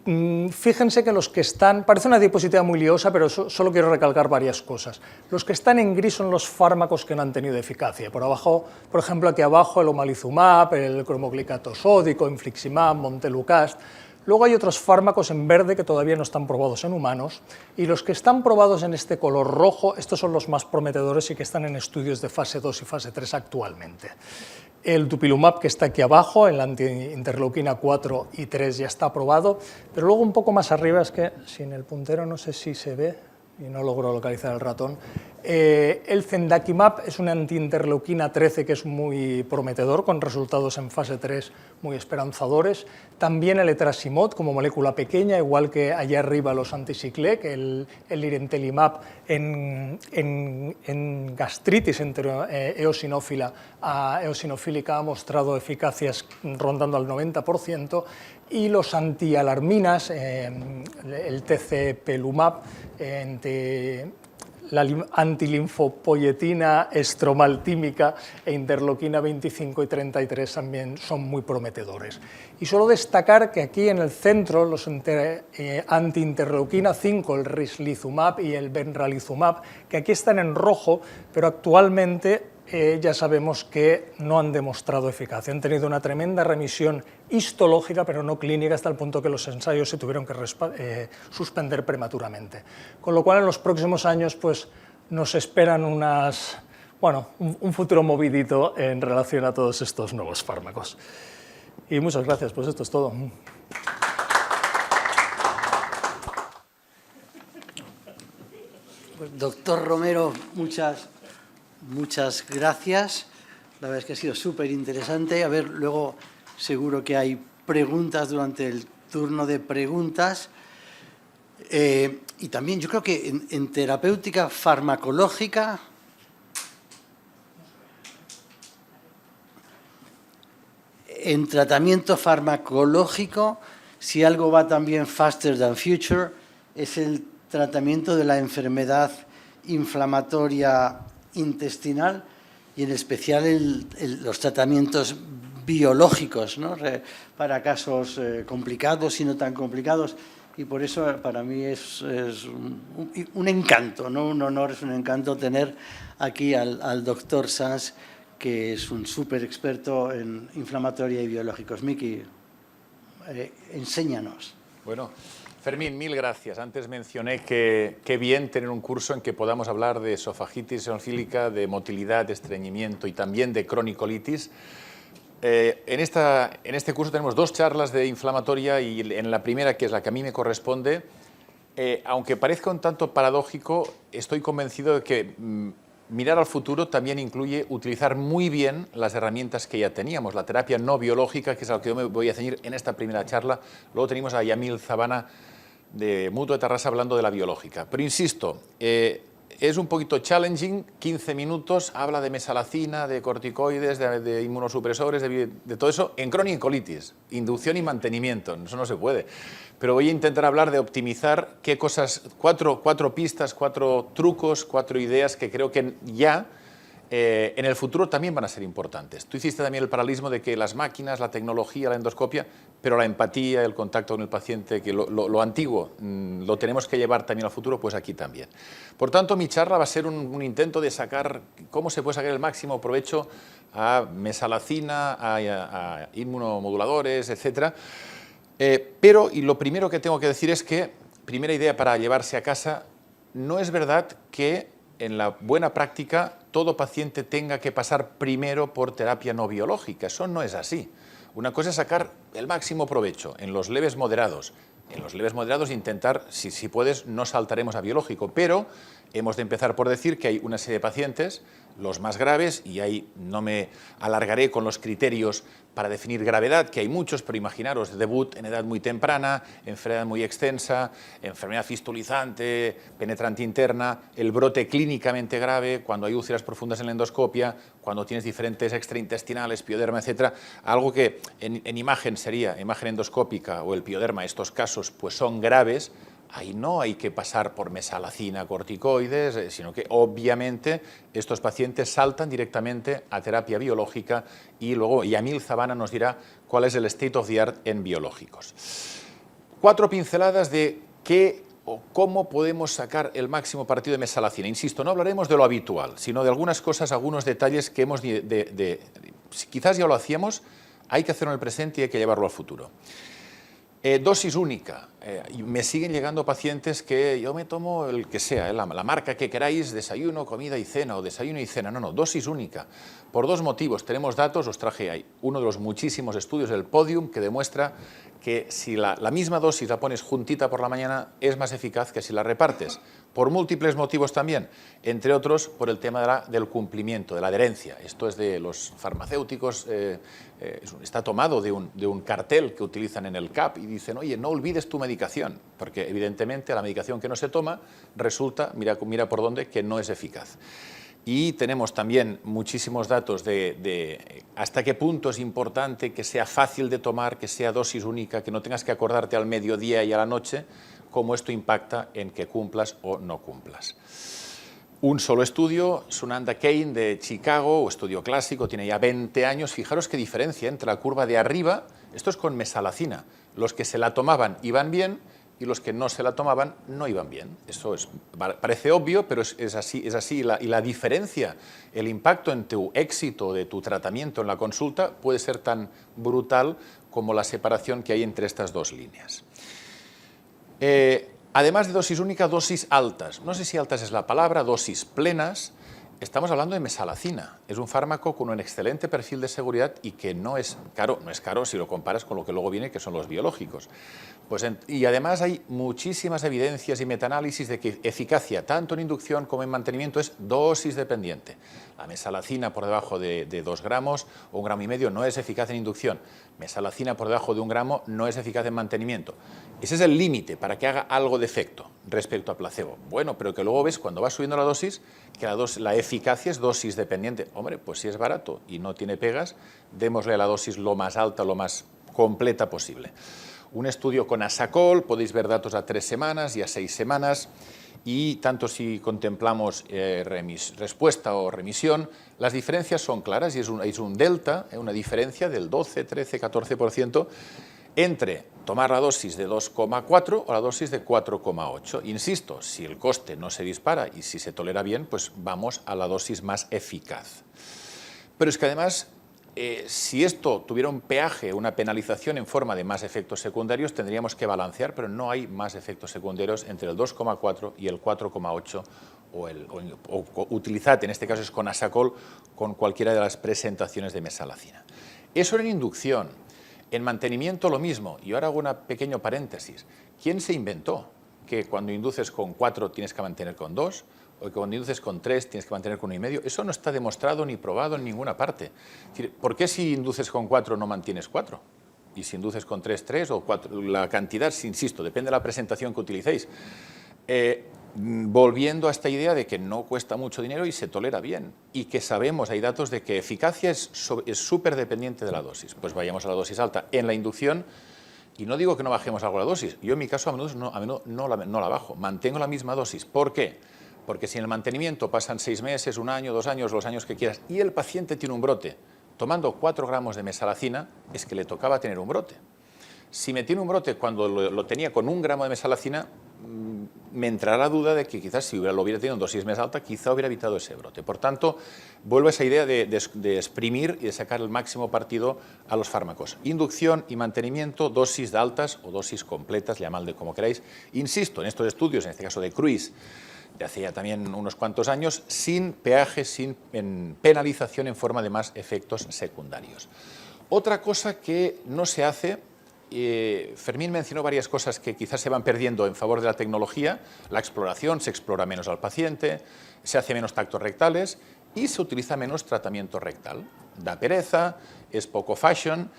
Fíjense que los que están, parece una diapositiva muy liosa, pero solo quiero recalcar varias cosas. Los que están en gris son los fármacos que no han tenido eficacia. Por abajo, por ejemplo, aquí abajo el omalizumab, el cromoglicato sódico, infliximab, montelukast. Luego hay otros fármacos en verde que todavía no están probados en humanos, y los que están probados en este color rojo, estos son los más prometedores y que están en estudios de fase 2 y fase 3 actualmente. El dupilumab, que está aquí abajo, en la antiinterleuquina 4 y 3 ya está aprobado, pero luego un poco más arriba, es que sin el puntero no sé si se ve, y no logro localizar el ratón. El cendakimab es una antiinterleuquina 13 que es muy prometedor, con resultados en fase 3 muy esperanzadores. También el etrasimod como molécula pequeña, igual que allá arriba los anticiclec, el lirentelimab en gastritis eosinofílica ha mostrado eficacias rondando al 90%, y los antialarminas, el TCP-lumab, la antilinfopoyetina estromaltímica e interleuquina 25 y 33 también son muy prometedores. Y solo destacar que aquí en el centro los antiinterleuquina 5, el rislizumab y el benralizumab, que aquí están en rojo, pero actualmente ya sabemos que no han demostrado eficacia. Han tenido una tremenda remisión histológica, pero no clínica, hasta el punto que los ensayos se tuvieron que suspender prematuramente. Con lo cual, en los próximos años pues, nos esperan un futuro movidito en relación a todos estos nuevos fármacos. Y muchas gracias, pues esto es todo. Doctor Romero, muchas gracias. La verdad es que ha sido súper interesante. A ver, luego seguro que hay preguntas durante el turno de preguntas. Y también yo creo que en terapéutica farmacológica, en tratamiento farmacológico, si algo va también faster than future, es el tratamiento de la enfermedad inflamatoria intestinal y en especial los tratamientos biológicos, ¿no? Para casos complicados y no tan complicados, y por eso para mí es un encanto, ¿no? Un honor, es un encanto tener aquí al doctor Sanz, que es un súper experto en inflamatoria y biológicos. Miki, enséñanos. Bueno, Fermín, mil gracias. Antes mencioné que qué bien tener un curso en que podamos hablar de esofagitis eosinofílica, de motilidad, de estreñimiento y también de cronicolitis. En este curso tenemos 2 charlas de inflamatoria, y en la primera, que es la que a mí me corresponde, aunque parezca un tanto paradójico, estoy convencido de que mirar al futuro también incluye utilizar muy bien las herramientas que ya teníamos, la terapia no biológica, que es a lo que yo me voy a ceñir en esta primera charla. Luego tenemos a Yamil Zabana de Mutua de Tarrasa hablando de la biológica. Pero insisto, es un poquito challenging, 15 minutos, habla de mesalacina, de corticoides, de inmunosupresores, de todo eso en cronicolitis, inducción y mantenimiento, eso no se puede. Pero voy a intentar hablar de optimizar qué cosas, cuatro pistas, 4 trucos, 4 ideas que creo que ya en el futuro también van a ser importantes. Tú hiciste también el paralelismo de que las máquinas, la tecnología, la endoscopia, pero la empatía, el contacto con el paciente, que lo antiguo lo tenemos que llevar también al futuro, pues aquí también. Por tanto, mi charla va a ser un intento de sacar cómo se puede sacar el máximo provecho a mesalacina, a inmunomoduladores, etcétera. Pero, y lo primero que tengo que decir es que, primera idea para llevarse a casa, no es verdad que en la buena práctica todo paciente tenga que pasar primero por terapia no biológica. Eso no es así. Una cosa es sacar el máximo provecho en los leves moderados. En los leves moderados intentar, si puedes, no saltaremos a biológico, pero hemos de empezar por decir que hay una serie de pacientes, los más graves, y ahí no me alargaré con los criterios para definir gravedad, que hay muchos, pero imaginaros, debut en edad muy temprana, enfermedad muy extensa, enfermedad fistulizante, penetrante interna, el brote clínicamente grave, cuando hay úlceras profundas en la endoscopia, cuando tienes diferentes extraintestinales, pioderma, etcétera, algo que en imagen sería imagen endoscópica o el pioderma, estos casos pues son graves. Ahí no hay que pasar por mesalacina, corticoides, sino que obviamente estos pacientes saltan directamente a terapia biológica y luego Yamil Zabana nos dirá cuál es el state of the art en biológicos. 4 pinceladas de qué o cómo podemos sacar el máximo partido de mesalacina. Insisto, no hablaremos de lo habitual, sino de algunas cosas, algunos detalles que hemos quizás ya lo hacíamos, hay que hacerlo en el presente y hay que llevarlo al futuro. Dosis única. Me siguen llegando pacientes que yo me tomo el que sea, la marca que queráis, desayuno, comida y cena, o desayuno y cena. No, dosis única. Por 2 motivos. Tenemos datos, os traje ahí uno de los muchísimos estudios del Podium que demuestra que si la misma dosis la pones juntita por la mañana es más eficaz que si la repartes. Por múltiples motivos también, entre otros por el tema del cumplimiento, de la adherencia. Esto es de los farmacéuticos, está tomado de un cartel que utilizan en el CAP y dicen, oye, no olvides tu medicación, porque evidentemente la medicación que no se toma resulta, mira por dónde, que no es eficaz. Y tenemos también muchísimos datos de hasta qué punto es importante que sea fácil de tomar, que sea dosis única, que no tengas que acordarte al mediodía y a la noche, cómo esto impacta en que cumplas o no cumplas. Un solo estudio, Sunanda Kane de Chicago, estudio clásico, tiene ya 20 años. Fijaros qué diferencia entre la curva de arriba, esto es con mesalacina, los que se la tomaban iban bien y los que no se la tomaban no iban bien. Eso parece obvio, pero es así. Y la diferencia, el impacto en tu éxito de tu tratamiento en la consulta puede ser tan brutal como la separación que hay entre estas 2 líneas. Además de dosis única, dosis altas. No sé si altas es la palabra, dosis plenas. Estamos hablando de mesalacina. Es un fármaco con un excelente perfil de seguridad y que no es caro si lo comparas con lo que luego viene, que son los biológicos. Y además hay muchísimas evidencias y metaanálisis de que eficacia, tanto en inducción como en mantenimiento, es dosis dependiente. La mesalacina por debajo de 2 gramos o 1,5 gramos no es eficaz en inducción. Mesalacina por debajo de 1 gramo no es eficaz en mantenimiento. Ese es el límite para que haga algo de efecto respecto a placebo. Bueno, pero que luego ves cuando vas subiendo la dosis que la eficacia es dosis dependiente. Hombre, pues si es barato y no tiene pegas, démosle la dosis lo más alta, lo más completa posible. Un estudio con Asacol, podéis ver datos a 3 semanas y a 6 semanas, y tanto si contemplamos respuesta o remisión, las diferencias son claras y es un delta, una diferencia del 12, 13, 14% entre tomar la dosis de 2,4 o la dosis de 4,8. Insisto, si el coste no se dispara y si se tolera bien, pues vamos a la dosis más eficaz. Pero es que además, si esto tuviera un peaje, una penalización en forma de más efectos secundarios, tendríamos que balancear, pero no hay más efectos secundarios entre el 2,4 y el 4,8 o utilizad, en este caso es con Asacol, con cualquiera de las presentaciones de mesalacina. Eso en inducción. En mantenimiento lo mismo, y ahora hago un pequeño paréntesis. ¿Quién se inventó que cuando induces con 4 tienes que mantener con 2? O que cuando induces con 3 tienes que mantener con 1,5? Eso no está demostrado ni probado en ninguna parte. ¿Por qué si induces con 4 no mantienes 4? Y si induces con 3, 3 o 4, la cantidad, insisto, depende de la presentación que utilicéis. Volviendo a esta idea de que no cuesta mucho dinero y se tolera bien, y que sabemos, hay datos de que eficacia es súper dependiente de la dosis. Pues vayamos a la dosis alta. En la inducción, y no digo que no bajemos algo la dosis, yo en mi caso a menudo no la bajo, mantengo la misma dosis. ¿Por qué? Porque si en el mantenimiento pasan 6 meses, 1 año, 2 años, los años que quieras, y el paciente tiene un brote, tomando 4 gramos de mesalacina, es que le tocaba tener un brote. Si me tiene un brote cuando lo tenía con 1 gramo de mesalacina, me entrará la duda de que quizás si lo hubiera tenido en dosis más alta, quizá hubiera evitado ese brote. Por tanto, vuelvo a esa idea de exprimir y de sacar el máximo partido a los fármacos. Inducción y mantenimiento, dosis de altas o dosis completas, llamadle como queráis. Insisto, en estos estudios, en este caso de Cruise, de hace ya también unos cuantos años, sin peaje, sin penalización en forma de más efectos secundarios. Otra cosa que no se hace, Fermín mencionó varias cosas que quizás se van perdiendo en favor de la tecnología. La exploración, se explora menos al paciente, se hace menos tactos rectales y se utiliza menos tratamiento rectal. Da pereza, es poco fashion,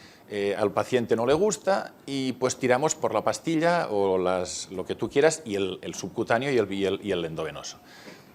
al paciente no le gusta y pues tiramos por la pastilla o lo que tú quieras y el subcutáneo y el endovenoso.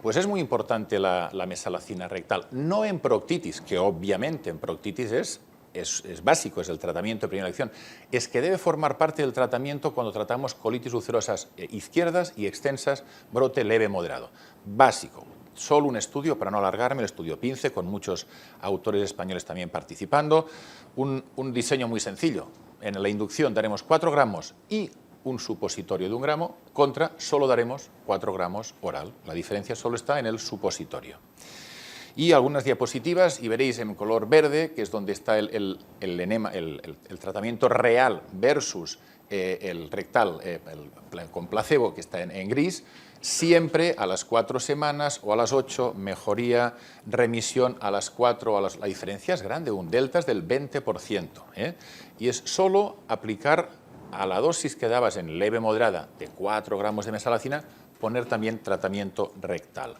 Pues es muy importante la mesalazina rectal, no en proctitis, que obviamente en proctitis es básico, es el tratamiento de primera elección, es que debe formar parte del tratamiento cuando tratamos colitis ulcerosas izquierdas y extensas, brote leve moderado. Básico. Solo un estudio, para no alargarme, el estudio PINCE, con muchos autores españoles también participando. Un diseño muy sencillo. En la inducción daremos 4 gramos y un supositorio de 1 gramo, contra solo daremos 4 gramos oral. La diferencia solo está en el supositorio. Y algunas diapositivas, y veréis en color verde, que es donde está el tratamiento real versus el rectal con placebo, que está en gris. Siempre a las 4 semanas o a las 8, mejoría, remisión a las 4, la diferencia es grande, un delta es del 20%. Y es solo aplicar a la dosis que dabas en leve moderada de 4 gramos de mesalazina, poner también tratamiento rectal.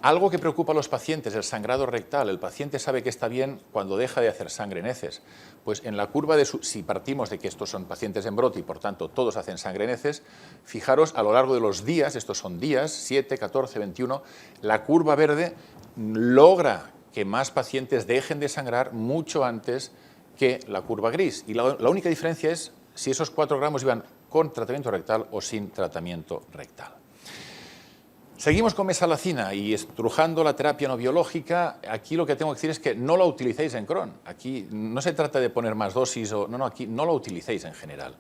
Algo que preocupa a los pacientes, el sangrado rectal. El paciente sabe que está bien cuando deja de hacer sangre en heces. Pues en la curva si partimos de que estos son pacientes en brote y por tanto todos hacen sangre en heces, fijaros a lo largo de los días, estos son días, 7, 14, 21, la curva verde logra que más pacientes dejen de sangrar mucho antes que la curva gris. Y la única diferencia es si esos 4 gramos iban con tratamiento rectal o sin tratamiento rectal. Seguimos con mesalazina y estrujando la terapia no biológica. Aquí lo que tengo que decir es que no la utilicéis en Crohn. Aquí no se trata de poner más dosis, aquí no la utilicéis en general.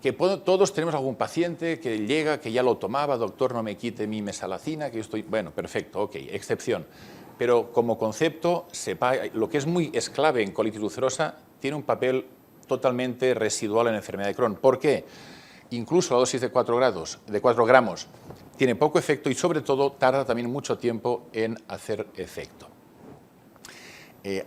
Que todos tenemos algún paciente que llega, que ya lo tomaba, doctor, no me quite mi mesalazina, que yo estoy... Bueno, perfecto, ok, excepción. Pero como concepto, lo que es clave en colitis ulcerosa, tiene un papel totalmente residual en la enfermedad de Crohn. ¿Por qué? Incluso la dosis de 4 gramos tiene poco efecto y sobre todo tarda también mucho tiempo en hacer efecto.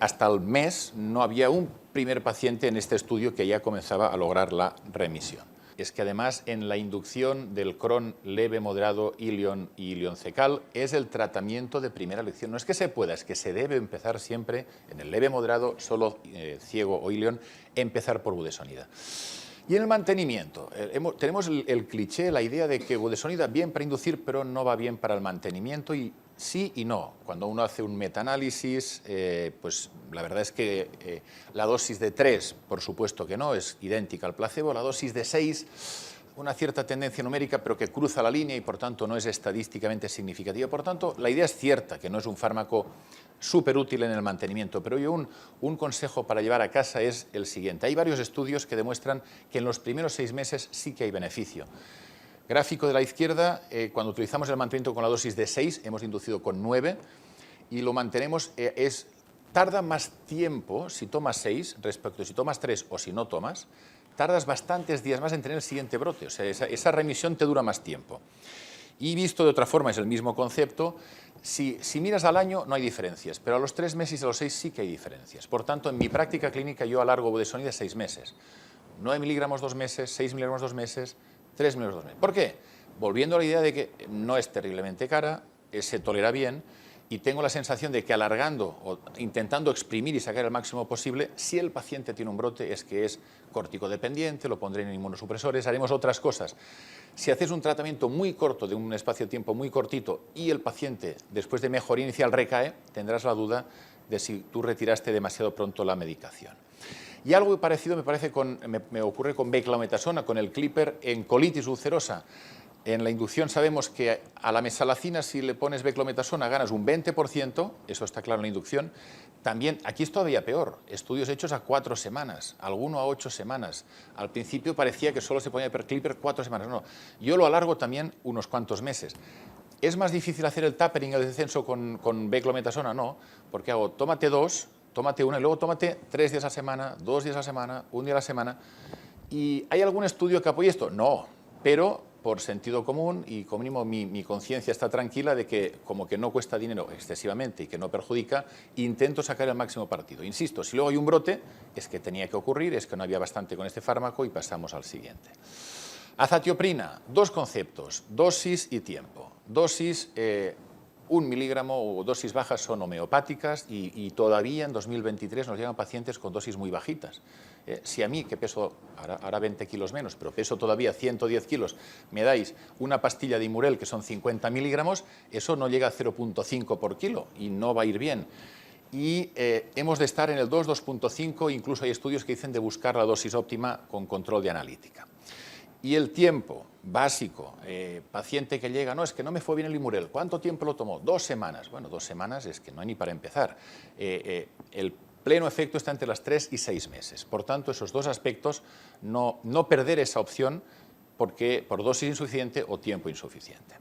Hasta el mes no había un primer paciente en este estudio que ya comenzaba a lograr la remisión. Es que además en la inducción del Crohn leve, moderado, ilion y ilioncecal es el tratamiento de primera elección. No es que se pueda, es que se debe empezar siempre en el leve, moderado, solo ciego o ilion, empezar por budesonida. Y en el mantenimiento, tenemos el cliché, la idea de que budesonida bien para inducir, pero no va bien para el mantenimiento, y sí y no. Cuando uno hace un metaanálisis, pues la verdad es que la dosis de 3, por supuesto que no, es idéntica al placebo, la dosis de 6, una cierta tendencia numérica, pero que cruza la línea y por tanto no es estadísticamente significativa. Por tanto, la idea es cierta, que no es un fármaco súper útil en el mantenimiento, pero yo un consejo para llevar a casa es el siguiente. Hay varios estudios que demuestran que en los primeros 6 meses sí que hay beneficio. Gráfico de la izquierda, cuando utilizamos el mantenimiento con la dosis de 6, hemos inducido con 9 y lo mantenemos, tarda más tiempo si tomas 6 respecto a si tomas 3 o si no tomas, tardas bastantes días más en tener el siguiente brote, o sea, esa remisión te dura más tiempo. Y visto de otra forma, es el mismo concepto, si miras al año no hay diferencias, pero a los 3 meses y a los 6 sí que hay diferencias. Por tanto, en mi práctica clínica yo alargo budesonida 6 meses. 9 miligramos 2 meses, 6 miligramos 2 meses, 3 miligramos 2 meses. ¿Por qué? Volviendo a la idea de que no es terriblemente cara, se tolera bien, y tengo la sensación de que alargando o intentando exprimir y sacar el máximo posible, si el paciente tiene un brote es que es corticodependiente, lo pondré en inmunosupresores, haremos otras cosas. Si haces un tratamiento muy corto, de un espacio de tiempo muy cortito, y el paciente después de mejoría inicial recae, tendrás la duda de si tú retiraste demasiado pronto la medicación. Y algo parecido me ocurre con beclometasona, con el clipper en colitis ulcerosa. En la inducción sabemos que a la mesalazina, si le pones beclometasona, ganas un 20%, eso está claro en la inducción. También, aquí es todavía peor, estudios hechos a 4 semanas, alguno a 8 semanas. Al principio parecía que solo se ponía per clipper 4 semanas, no. Yo lo alargo también unos cuantos meses. ¿Es más difícil hacer el tapering, el descenso con beclometasona? No, porque hago, tómate 2, tómate 1 y luego tómate 3 días a la semana, 2 días a la semana, 1 día a la semana. ¿Y hay algún estudio que apoye esto? No, pero por sentido común y como mínimo mi conciencia está tranquila de que como que no cuesta dinero excesivamente y que no perjudica, intento sacar el máximo partido. Insisto, si luego hay un brote, es que tenía que ocurrir, es que no había bastante con este fármaco y pasamos al siguiente. Azatioprina, dos conceptos, dosis y tiempo. Dosis, 1 miligramo o dosis bajas son homeopáticas y todavía en 2023 nos llegan pacientes con dosis muy bajitas. Si a mí, que peso ahora 20 kilos menos, pero peso todavía 110 kilos, me dais una pastilla de Imurel que son 50 miligramos, eso no llega a 0,5 por kilo y no va a ir bien. Y hemos de estar en el 2, 2,5, incluso hay estudios que dicen de buscar la dosis óptima con control de analítica. Y el tiempo básico, paciente que llega, no, es que no me fue bien el Imurel, ¿cuánto tiempo lo tomó? 2 semanas. Bueno, 2 semanas es que no hay ni para empezar. El pleno efecto está entre las 3 y 6 meses. Por tanto, esos dos aspectos, no perder esa opción por dosis insuficiente o tiempo insuficiente.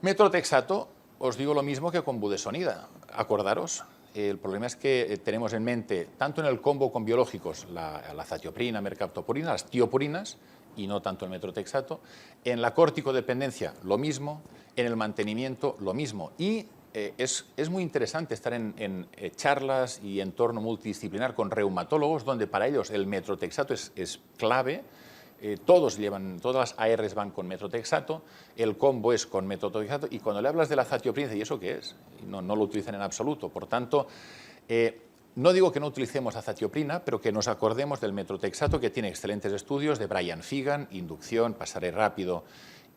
Metrotexato, os digo lo mismo que con budesonida, acordaros. El problema es que tenemos en mente, tanto en el combo con biológicos, la azatioprina, mercaptopurina, las tiopurinas, y no tanto el metrotexato. En la corticodependencia, lo mismo. En el mantenimiento, lo mismo. Y es muy interesante estar en charlas y entorno multidisciplinar con reumatólogos, donde para ellos el metrotexato es clave. Todas las ARs van con metrotexato, el combo es con metrotexato, y cuando le hablas de la azatioprina, ¿y eso qué es? No lo utilizan en absoluto. Por tanto, no digo que no utilicemos azatioprina, pero que nos acordemos del metrotexato, que tiene excelentes estudios de Brian Feagan, inducción, pasaré rápido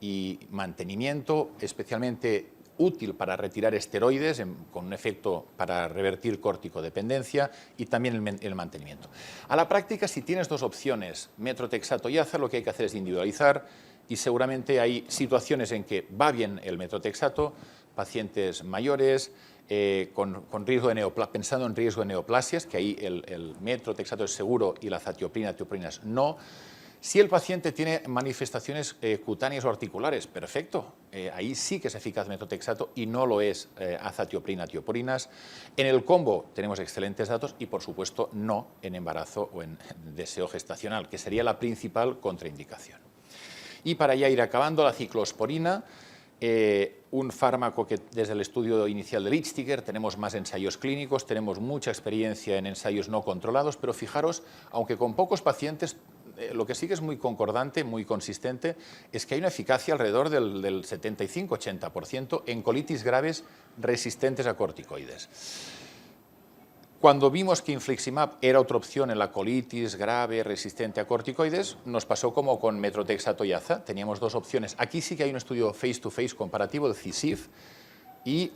y mantenimiento, especialmente útil para retirar esteroides con un efecto para revertir corticodependencia y también el mantenimiento. A la práctica, si tienes dos opciones, metrotexato y aza, lo que hay que hacer es individualizar y seguramente hay situaciones en que va bien el metrotexato, pacientes mayores, con riesgo de pensando en riesgo de neoplasias, que ahí el metrotexato es seguro y la azatioprina, tioprinas no. Si el paciente tiene manifestaciones cutáneas o articulares, perfecto, ahí sí que es eficaz metrotexato y no lo es azatioprina, tiopurinas. En el combo tenemos excelentes datos y, por supuesto, no en embarazo o en deseo gestacional, que sería la principal contraindicación. Y para ya ir acabando, la ciclosporina, un fármaco que desde el estudio inicial de Lichtiger tenemos más ensayos clínicos, tenemos mucha experiencia en ensayos no controlados, pero fijaros, aunque con pocos pacientes, lo que sí que es muy concordante, muy consistente, es que hay una eficacia alrededor del 75-80% en colitis graves resistentes a corticoides. Cuando vimos que infliximab era otra opción en la colitis grave resistente a corticoides, nos pasó como con metrotexato y aza, teníamos dos opciones. Aquí sí que hay un estudio face-to-face comparativo de CISIF y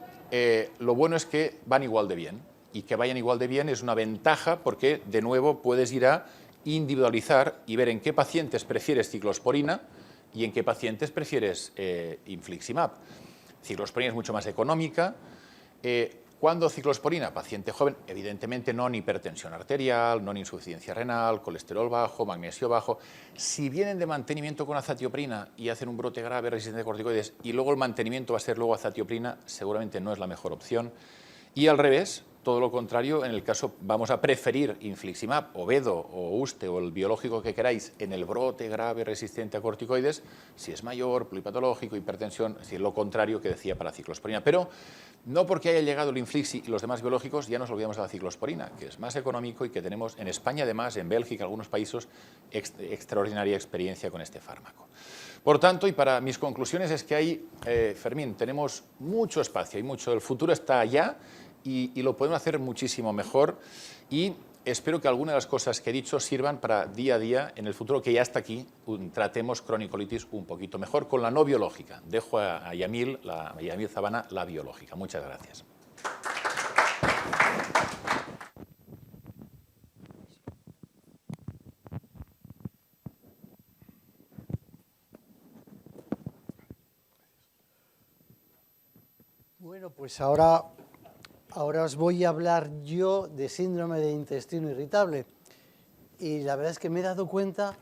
lo bueno es que van igual de bien, y que vayan igual de bien es una ventaja porque, de nuevo, puedes ir a individualizar y ver en qué pacientes prefieres ciclosporina y en qué pacientes prefieres infliximab. Ciclosporina es mucho más económica. ¿Cuándo ciclosporina? Paciente joven, evidentemente no en hipertensión arterial, no en insuficiencia renal, colesterol bajo, magnesio bajo. Si vienen de mantenimiento con azatioprina y hacen un brote grave resistente a corticoides y luego el mantenimiento va a ser luego azatioprina, seguramente no es la mejor opción. Y al revés, todo lo contrario, en el caso vamos a preferir infliximab, o Vedo, o Uste, o el biológico que queráis, en el brote grave resistente a corticoides, si es mayor, pluripatológico, hipertensión, es decir, lo contrario que decía para ciclosporina. Pero no porque haya llegado el Inflixi y los demás biológicos ya nos olvidamos de la ciclosporina, que es más económico y que tenemos en España, además, en Bélgica, algunos países, extraordinaria experiencia con este fármaco. Por tanto, y para mis conclusiones es que hay, Fermín, tenemos mucho espacio, el futuro está allá y lo podemos hacer muchísimo mejor, y espero que algunas de las cosas que he dicho sirvan para día a día, en el futuro que ya está aquí, tratemos cronicolitis un poquito mejor con la no biológica. Dejo a Yamil Zabana, la biológica. Muchas gracias. Bueno, pues ahora os voy a hablar yo de síndrome de intestino irritable. Y la verdad es que me he dado cuenta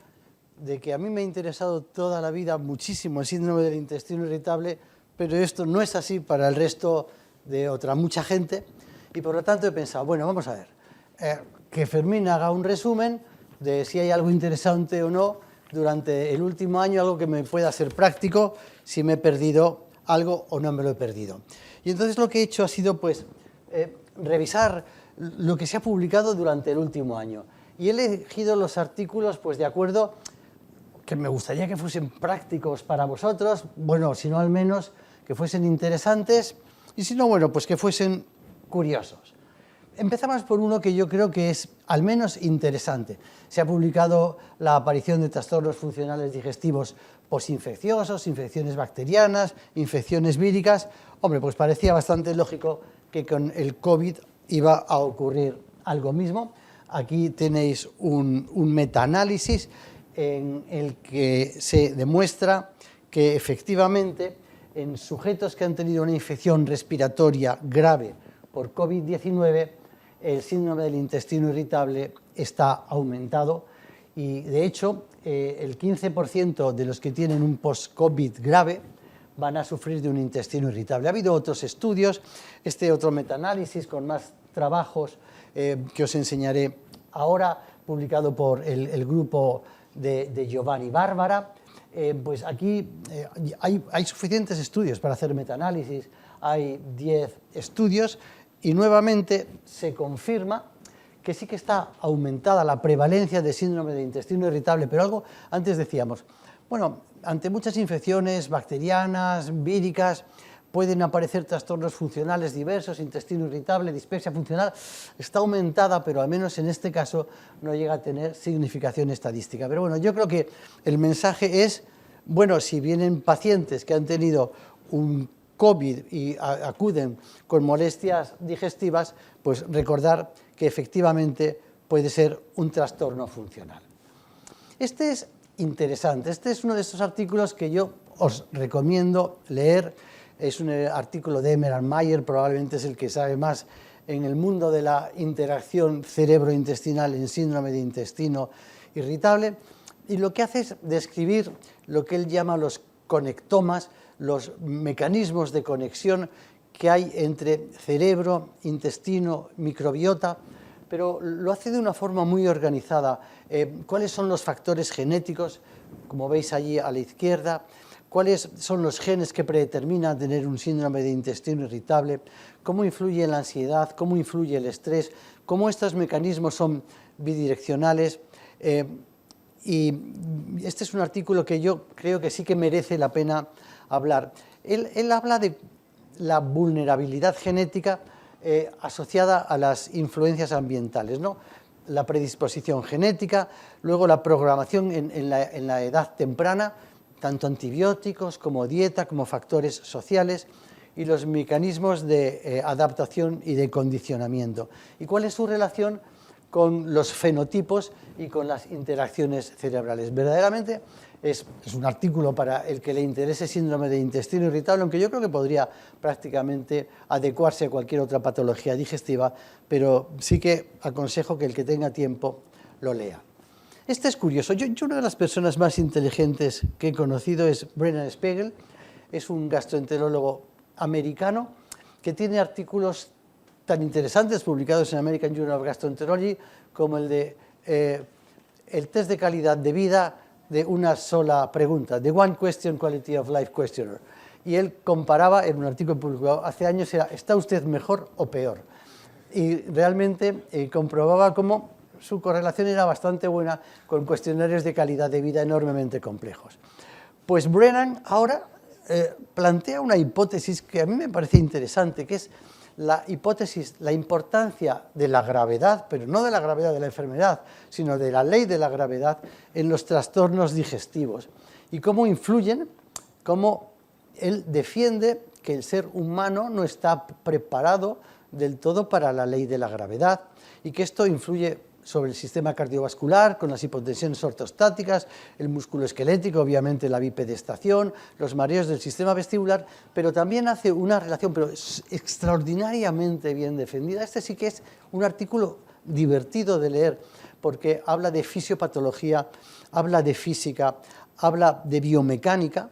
de que a mí me ha interesado toda la vida muchísimo el síndrome del intestino irritable, pero esto no es así para el resto de mucha gente. Y por lo tanto he pensado, bueno, vamos a ver, que Fermín haga un resumen de si hay algo interesante o no durante el último año algo que me pueda ser práctico, si me he perdido algo o no me lo he perdido. Y entonces lo que he hecho ha sido pues revisar lo que se ha publicado durante el último año. Y he elegido los artículos pues de acuerdo que me gustaría que fuesen prácticos para vosotros, bueno, si no al menos que fuesen interesantes, y si no, bueno, pues que fuesen curiosos. Empezamos por uno que yo creo que es al menos interesante. Se ha publicado la aparición de trastornos funcionales digestivos posinfecciosos, infecciones bacterianas, infecciones víricas. Hombre, pues parecía bastante lógico que con el COVID iba a ocurrir algo mismo. Aquí tenéis un metaanálisis en el que se demuestra que efectivamente en sujetos que han tenido una infección respiratoria grave por COVID-19, el síndrome del intestino irritable está aumentado y, de hecho, el 15% de los que tienen un post-COVID grave van a sufrir de un intestino irritable. Ha habido otros estudios, este otro metaanálisis con más trabajos que os enseñaré ahora, publicado por el grupo de Giovanni Barbara. Pues aquí hay suficientes estudios para hacer metaanálisis, hay 10 estudios y nuevamente se confirma que sí que está aumentada la prevalencia de síndrome de intestino irritable, pero algo antes decíamos, bueno, ante muchas infecciones bacterianas, víricas, pueden aparecer trastornos funcionales diversos, intestino irritable, dispepsia funcional, está aumentada, pero al menos en este caso no llega a tener significación estadística. Pero bueno, yo creo que el mensaje es, bueno, si vienen pacientes que han tenido un COVID y acuden con molestias digestivas, pues recordar que efectivamente puede ser un trastorno funcional. Este es interesante, este es uno de esos artículos que yo os recomiendo leer. Es un artículo de Emerald Mayer, probablemente es el que sabe más en el mundo de la interacción cerebro-intestinal en síndrome de intestino irritable, y lo que hace es describir lo que él llama los conectomas, los mecanismos de conexión que hay entre cerebro, intestino, microbiota, pero lo hace de una forma muy organizada. ¿Cuáles son los factores genéticos, como veis allí a la izquierda? ¿Cuáles son los genes que predeterminan tener un síndrome de intestino irritable? ¿Cómo influye la ansiedad? ¿Cómo influye el estrés? ¿Cómo estos mecanismos son bidireccionales? Y este es un artículo que yo creo que sí que merece la pena hablar. Él habla de la vulnerabilidad genética asociada a las influencias ambientales, ¿no? La predisposición genética, luego la programación en la edad temprana, tanto antibióticos como dieta, como factores sociales, y los mecanismos de adaptación y de condicionamiento. ¿Y cuál es su relación con los fenotipos y con las interacciones cerebrales? Verdaderamente es un artículo para el que le interese síndrome de intestino irritable, aunque yo creo que podría prácticamente adecuarse a cualquier otra patología digestiva, pero sí que aconsejo que el que tenga tiempo lo lea. Este es curioso. Yo una de las personas más inteligentes que he conocido es Brennan Spiegel, es un gastroenterólogo americano que tiene artículos tan interesantes publicados en American Journal of Gastroenterology como el de el test de calidad de vida de una sola pregunta, The One Question Quality of Life Questionnaire. Y él comparaba en un artículo publicado hace años, era ¿está usted mejor o peor? Y realmente comprobaba cómo su correlación era bastante buena con cuestionarios de calidad de vida enormemente complejos. Pues Brennan ahora plantea una hipótesis que a mí me parece interesante, que es la hipótesis, la importancia de la gravedad, pero no de la gravedad de la enfermedad, sino de la ley de la gravedad en los trastornos digestivos y cómo influyen, cómo él defiende que el ser humano no está preparado del todo para la ley de la gravedad y que esto influye sobre el sistema cardiovascular, con las hipotensiones ortostáticas, el músculo esquelético, obviamente la bipedestación, los mareos del sistema vestibular, pero también hace una relación pero extraordinariamente bien defendida. Este sí que es un artículo divertido de leer, porque habla de fisiopatología, habla de física, habla de biomecánica,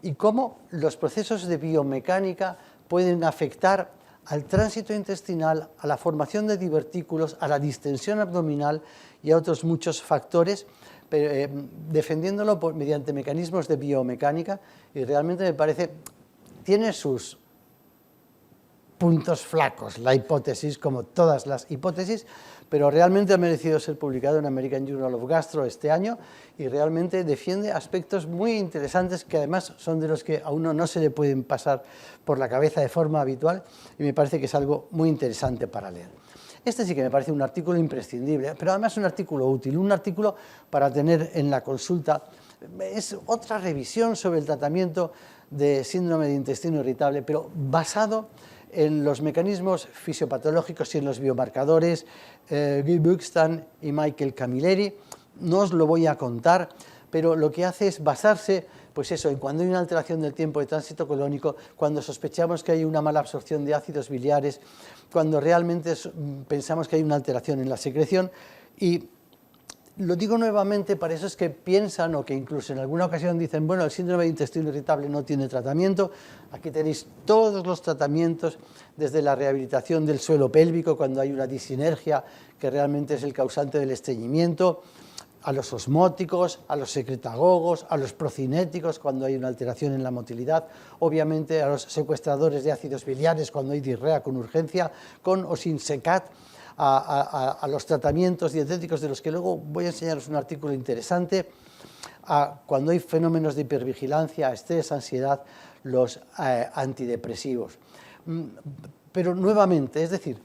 y cómo los procesos de biomecánica pueden afectar al tránsito intestinal, a la formación de divertículos, a la distensión abdominal y a otros muchos factores, defendiéndolo mediante mecanismos de biomecánica, y realmente me parece, tiene sus puntos flacos, la hipótesis, como todas las hipótesis, pero realmente ha merecido ser publicado en American Journal of Gastro este año y realmente defiende aspectos muy interesantes que además son de los que a uno no se le pueden pasar por la cabeza de forma habitual y me parece que es algo muy interesante para leer. Este sí que me parece un artículo imprescindible, pero además un artículo útil, un artículo para tener en la consulta. Es otra revisión sobre el tratamiento de síndrome de intestino irritable, pero basado en los mecanismos fisiopatológicos y en los biomarcadores, Guy Buxton y Michael Camilleri. No os lo voy a contar, pero lo que hace es basarse, pues eso, en cuando hay una alteración del tiempo de tránsito colónico, cuando sospechamos que hay una mala absorción de ácidos biliares, cuando realmente pensamos que hay una alteración en la secreción. Y lo digo nuevamente, para esos que piensan o que incluso en alguna ocasión dicen, bueno, el síndrome de intestino irritable no tiene tratamiento. Aquí tenéis todos los tratamientos, desde la rehabilitación del suelo pélvico, cuando hay una disinergia que realmente es el causante del estreñimiento, a los osmóticos, a los secretagogos, a los procinéticos cuando hay una alteración en la motilidad, obviamente a los secuestradores de ácidos biliares cuando hay diarrea con urgencia, con o sin SECAT, a los tratamientos dietéticos de los que luego voy a enseñaros un artículo interesante, a cuando hay fenómenos de hipervigilancia, estrés, ansiedad, los antidepresivos. Pero nuevamente, es decir,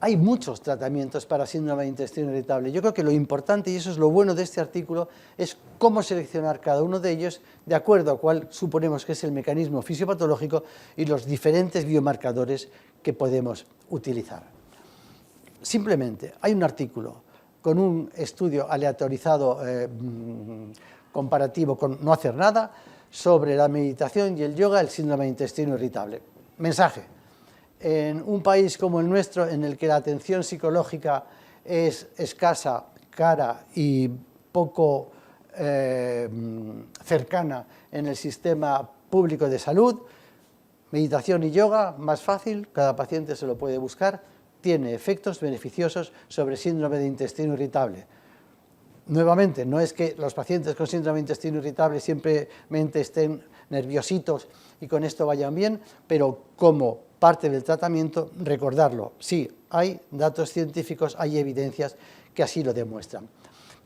hay muchos tratamientos para síndrome de intestino irritable. Yo creo que lo importante, y eso es lo bueno de este artículo, es cómo seleccionar cada uno de ellos de acuerdo a cuál suponemos que es el mecanismo fisiopatológico y los diferentes biomarcadores que podemos utilizar. Simplemente hay un artículo con un estudio aleatorizado comparativo con no hacer nada sobre la meditación y el yoga, el síndrome de intestino irritable. Mensaje. En un país como el nuestro, en el que la atención psicológica es escasa, cara y poco cercana en el sistema público de salud, meditación y yoga, más fácil, cada paciente se lo puede buscar, tiene efectos beneficiosos sobre síndrome de intestino irritable. Nuevamente, no es que los pacientes con síndrome de intestino irritable simplemente estén nerviositos y con esto vayan bien, pero como parte del tratamiento, recordarlo. Sí, hay datos científicos, hay evidencias que así lo demuestran.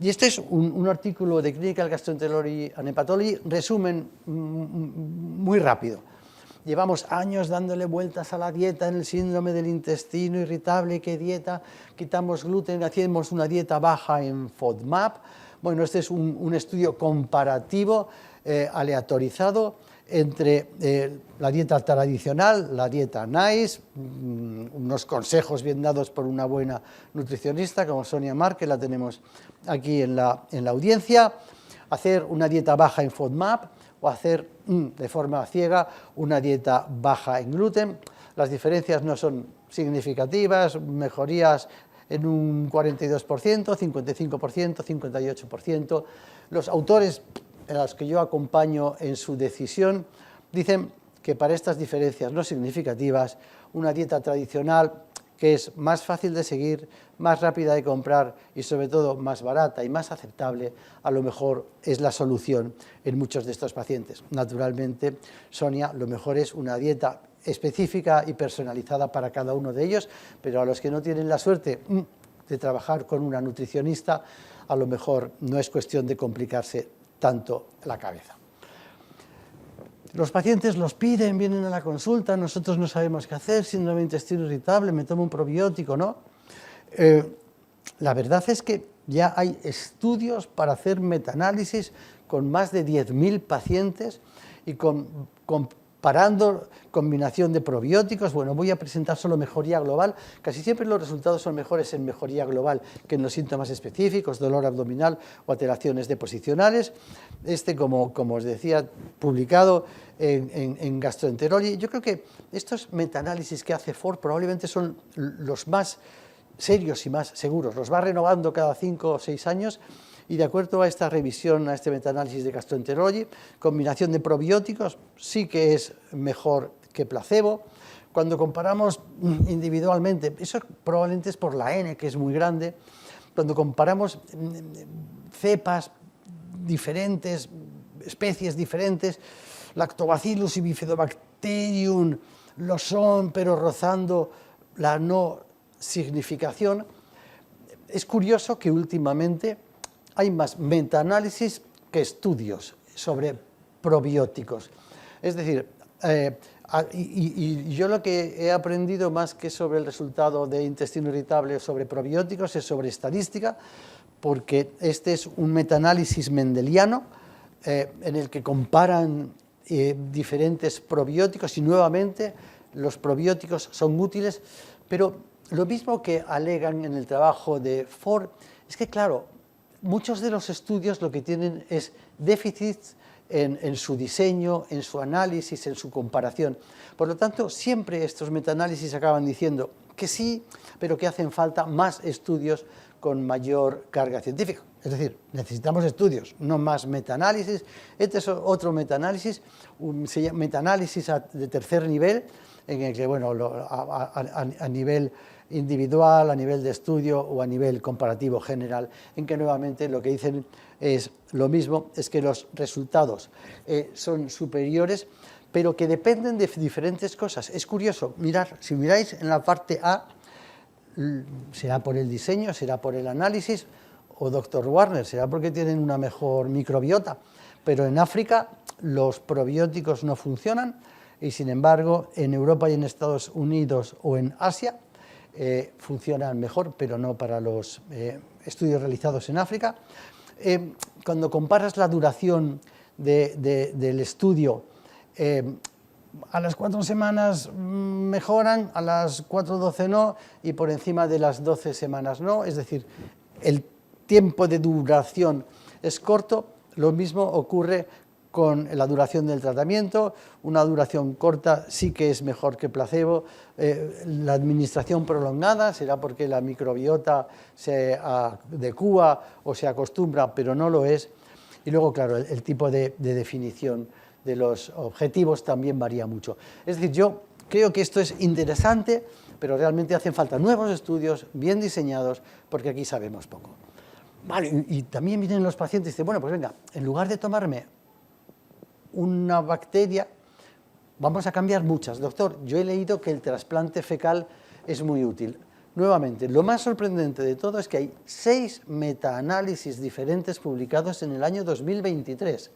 Y este es un artículo de Clinical Gastroenterology and Hepatology, resumen muy rápido. Llevamos años dándole vueltas a la dieta en el síndrome del intestino irritable. ¿Qué dieta? Quitamos gluten, hacemos una dieta baja en FODMAP. Bueno, este es un estudio comparativo, aleatorizado, entre la dieta tradicional, la dieta NICE, unos consejos bien dados por una buena nutricionista como Sonia Mar, que la tenemos aquí en la audiencia, hacer una dieta baja en FODMAP o hacer de forma ciega una dieta baja en gluten. Las diferencias no son significativas, mejorías en un 42%, 55%, 58%. Los autores a los que yo acompaño en su decisión, dicen que para estas diferencias no significativas, una dieta tradicional que es más fácil de seguir, más rápida de comprar y sobre todo más barata y más aceptable, a lo mejor es la solución en muchos de estos pacientes. Naturalmente, Sonia, lo mejor es una dieta específica y personalizada para cada uno de ellos, pero a los que no tienen la suerte de trabajar con una nutricionista, a lo mejor no es cuestión de complicarse tanto la cabeza. Los pacientes los piden, vienen a la consulta, nosotros no sabemos qué hacer, síndrome de intestino irritable, me tomo un probiótico, ¿no? La verdad es que ya hay estudios para hacer metaanálisis con más de 10.000 pacientes y comparando combinación de probióticos. Bueno, voy a presentar solo mejoría global. Casi siempre los resultados son mejores en mejoría global que en los síntomas específicos, dolor abdominal o alteraciones deposicionales. Como os decía, publicado en Gastroenterology. Yo creo que estos metaanálisis que hace Ford probablemente son los más serios y más seguros. Los va renovando cada 5 o 6 años. Y de acuerdo a esta revisión, a este metaanálisis de Gastroenterology, combinación de probióticos sí que es mejor que placebo. Cuando comparamos individualmente, eso probablemente es por la N, que es muy grande, cuando comparamos cepas diferentes, especies diferentes, Lactobacillus y Bifidobacterium lo son, pero rozando la no significación. Es curioso que últimamente hay más metaanálisis que estudios sobre probióticos. Es decir, y yo lo que he aprendido más que sobre el resultado de intestino irritable sobre probióticos es sobre estadística, porque este es un metaanálisis mendeliano en el que comparan diferentes probióticos y nuevamente los probióticos son útiles, pero lo mismo que alegan en el trabajo de Ford es que, claro, muchos de los estudios lo que tienen es déficits en su diseño, en su análisis, en su comparación. Por lo tanto, siempre estos metaanálisis acaban diciendo que sí, pero que hacen falta más estudios con mayor carga científica. Es decir, necesitamos estudios, no más metaanálisis. Este es otro metaanálisis, se llama metaanálisis de tercer nivel, en el que, bueno, a nivel individual, a nivel de estudio o a nivel comparativo general, en que nuevamente lo que dicen es lo mismo, es que los resultados son superiores, pero que dependen de diferentes cosas. Es curioso, mirar, si miráis en la parte A, será por el diseño, será por el análisis, o Dr. Warner, será porque tienen una mejor microbiota, pero en África los probióticos no funcionan y sin embargo en Europa y en Estados Unidos o en Asia funcionan mejor, pero no para los estudios realizados en África. Cuando comparas la duración del estudio, a las 4 semanas mejoran, a las 4 12 no, y por encima de las 12 semanas no, es decir, el tiempo de duración es corto. Lo mismo ocurre con la duración del tratamiento. Una duración corta sí que es mejor que placebo. La administración prolongada será porque la microbiota se adecúa o se acostumbra, pero no lo es. Y luego, claro, el tipo de definición de los objetivos también varía mucho. Es decir, yo creo que esto es interesante, pero realmente hacen falta nuevos estudios bien diseñados, porque aquí sabemos poco. Vale, y también vienen los pacientes y dicen, bueno, pues venga, en lugar de tomarme una bacteria, vamos a cambiar muchas. Doctor, yo he leído que el trasplante fecal es muy útil. Nuevamente, lo más sorprendente de todo es que hay 6 metaanálisis diferentes publicados en el año 2023.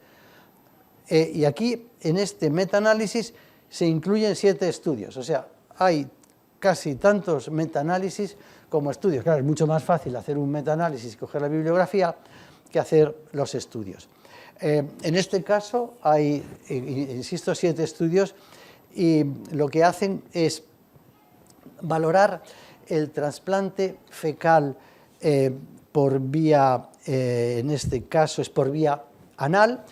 Y aquí, en este metaanálisis, se incluyen 7 estudios. O sea, hay casi tantos metaanálisis como estudios. Claro, es mucho más fácil hacer un metaanálisis y coger la bibliografía que hacer los estudios. En este caso hay, insisto, 7 estudios y lo que hacen es valorar el trasplante fecal por vía, en este caso es por vía anal,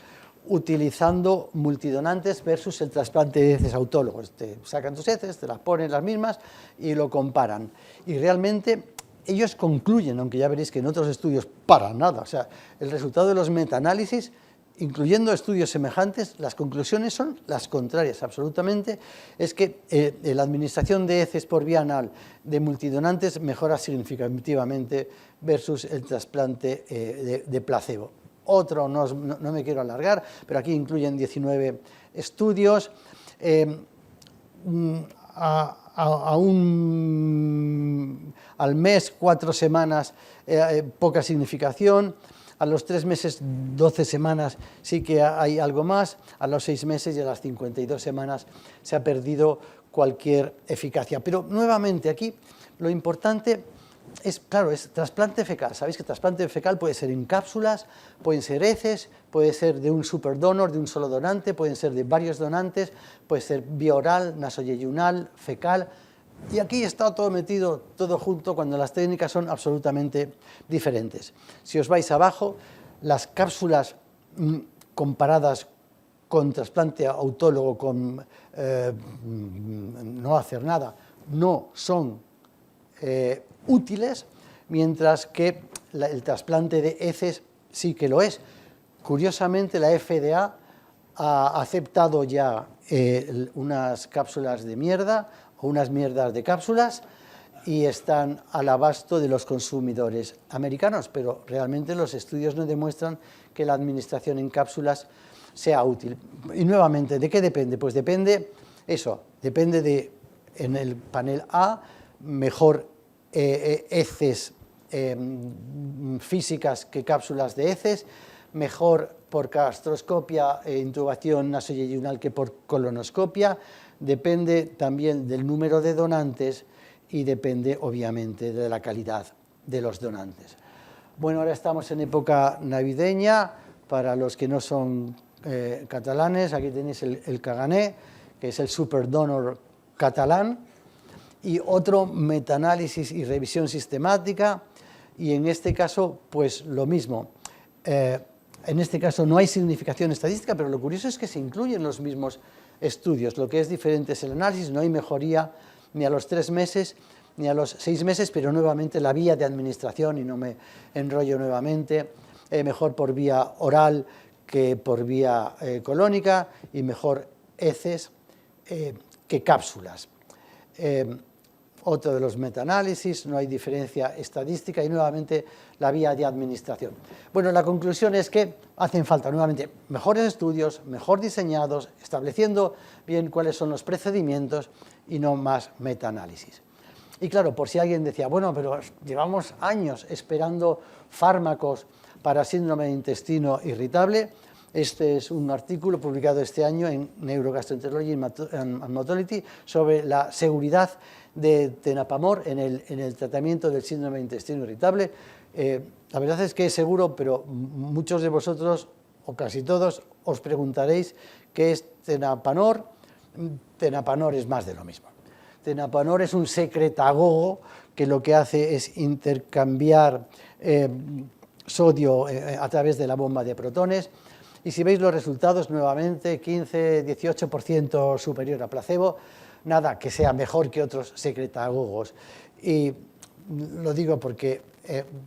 utilizando multidonantes versus el trasplante de heces autólogos. Te sacan tus heces, te las ponen las mismas y lo comparan. Y realmente ellos concluyen, aunque ya veréis que en otros estudios para nada, o sea, el resultado de los metaanálisis, incluyendo estudios semejantes, las conclusiones son las contrarias, absolutamente. Es que la administración de heces por vía anal de multidonantes mejora significativamente versus el trasplante de placebo. Otro, no me quiero alargar, pero aquí incluyen 19 estudios. Al mes, 4 semanas, poca significación. A los 3 meses, 12 semanas sí que hay algo más. A los 6 meses y a las 52 semanas se ha perdido cualquier eficacia. Pero nuevamente aquí lo importante es, claro, es trasplante fecal. Sabéis que trasplante fecal puede ser en cápsulas, pueden ser heces, puede ser de un superdonor, de un solo donante, pueden ser de varios donantes, puede ser vía oral, nasoyeyunal, fecal. Y aquí está todo metido, todo junto, cuando las técnicas son absolutamente diferentes. Si os vais abajo, las cápsulas comparadas con trasplante autólogo, con no hacer nada, no son útiles, mientras que el trasplante de heces sí que lo es. Curiosamente, la FDA ha aceptado ya unas cápsulas de mierda o unas mierdas de cápsulas y están al abasto de los consumidores americanos, pero realmente los estudios no demuestran que la administración en cápsulas sea útil. Y nuevamente, ¿de qué depende? Pues depende de, en el panel A, mejor heces físicas que cápsulas de heces, mejor por gastroscopia e intubación nasoyeyunal que por colonoscopia, depende también del número de donantes y depende obviamente de la calidad de los donantes. Bueno, ahora estamos en época navideña. Para los que no son catalanes, aquí tenéis el Cagané, que es el superdonor catalán, y otro metaanálisis y revisión sistemática, y en este caso pues lo mismo. En este caso no hay significación estadística, pero lo curioso es que se incluyen los mismos estudios. Lo que es diferente es el análisis, no hay mejoría ni a los 3 meses ni a los 6 meses, pero nuevamente la vía de administración, y no me enrollo nuevamente, mejor por vía oral que por vía colónica, y mejor heces que cápsulas. Otro de los metaanálisis, no hay diferencia estadística, y nuevamente la vía de administración. Bueno, la conclusión es que hacen falta nuevamente mejores estudios, mejor diseñados, estableciendo bien cuáles son los procedimientos y no más metaanálisis. Y claro, por si alguien decía, bueno, pero llevamos años esperando fármacos para síndrome de intestino irritable. Este es un artículo publicado este año en Neurogastroenterology and Hematology sobre la seguridad de tenapamor en el tratamiento del síndrome de intestino irritable. La verdad es que es seguro, pero muchos de vosotros, o casi todos, os preguntaréis qué es tenapanor. Tenapanor es más de lo mismo. Tenapanor es un secretagogo que lo que hace es intercambiar sodio a través de la bomba de protones, y si veis los resultados, nuevamente 15-18% superior a placebo, nada que sea mejor que otros secretagogos. Y lo digo porque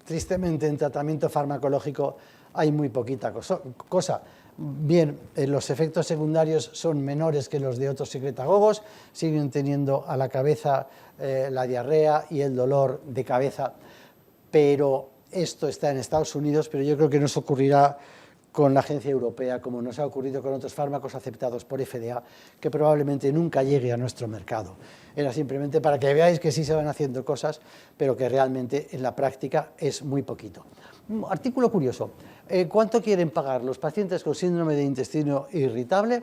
tristemente en tratamiento farmacológico hay muy poquita cosa. Bien, los efectos secundarios son menores que los de otros secretagogos, siguen teniendo a la cabeza la diarrea y el dolor de cabeza, pero esto está en Estados Unidos, pero yo creo que nos ocurrirá con la agencia europea, como nos ha ocurrido con otros fármacos aceptados por FDA, que probablemente nunca llegue a nuestro mercado. Era simplemente para que veáis que sí se van haciendo cosas, pero que realmente en la práctica es muy poquito. Artículo curioso. ¿Cuánto quieren pagar los pacientes con síndrome de intestino irritable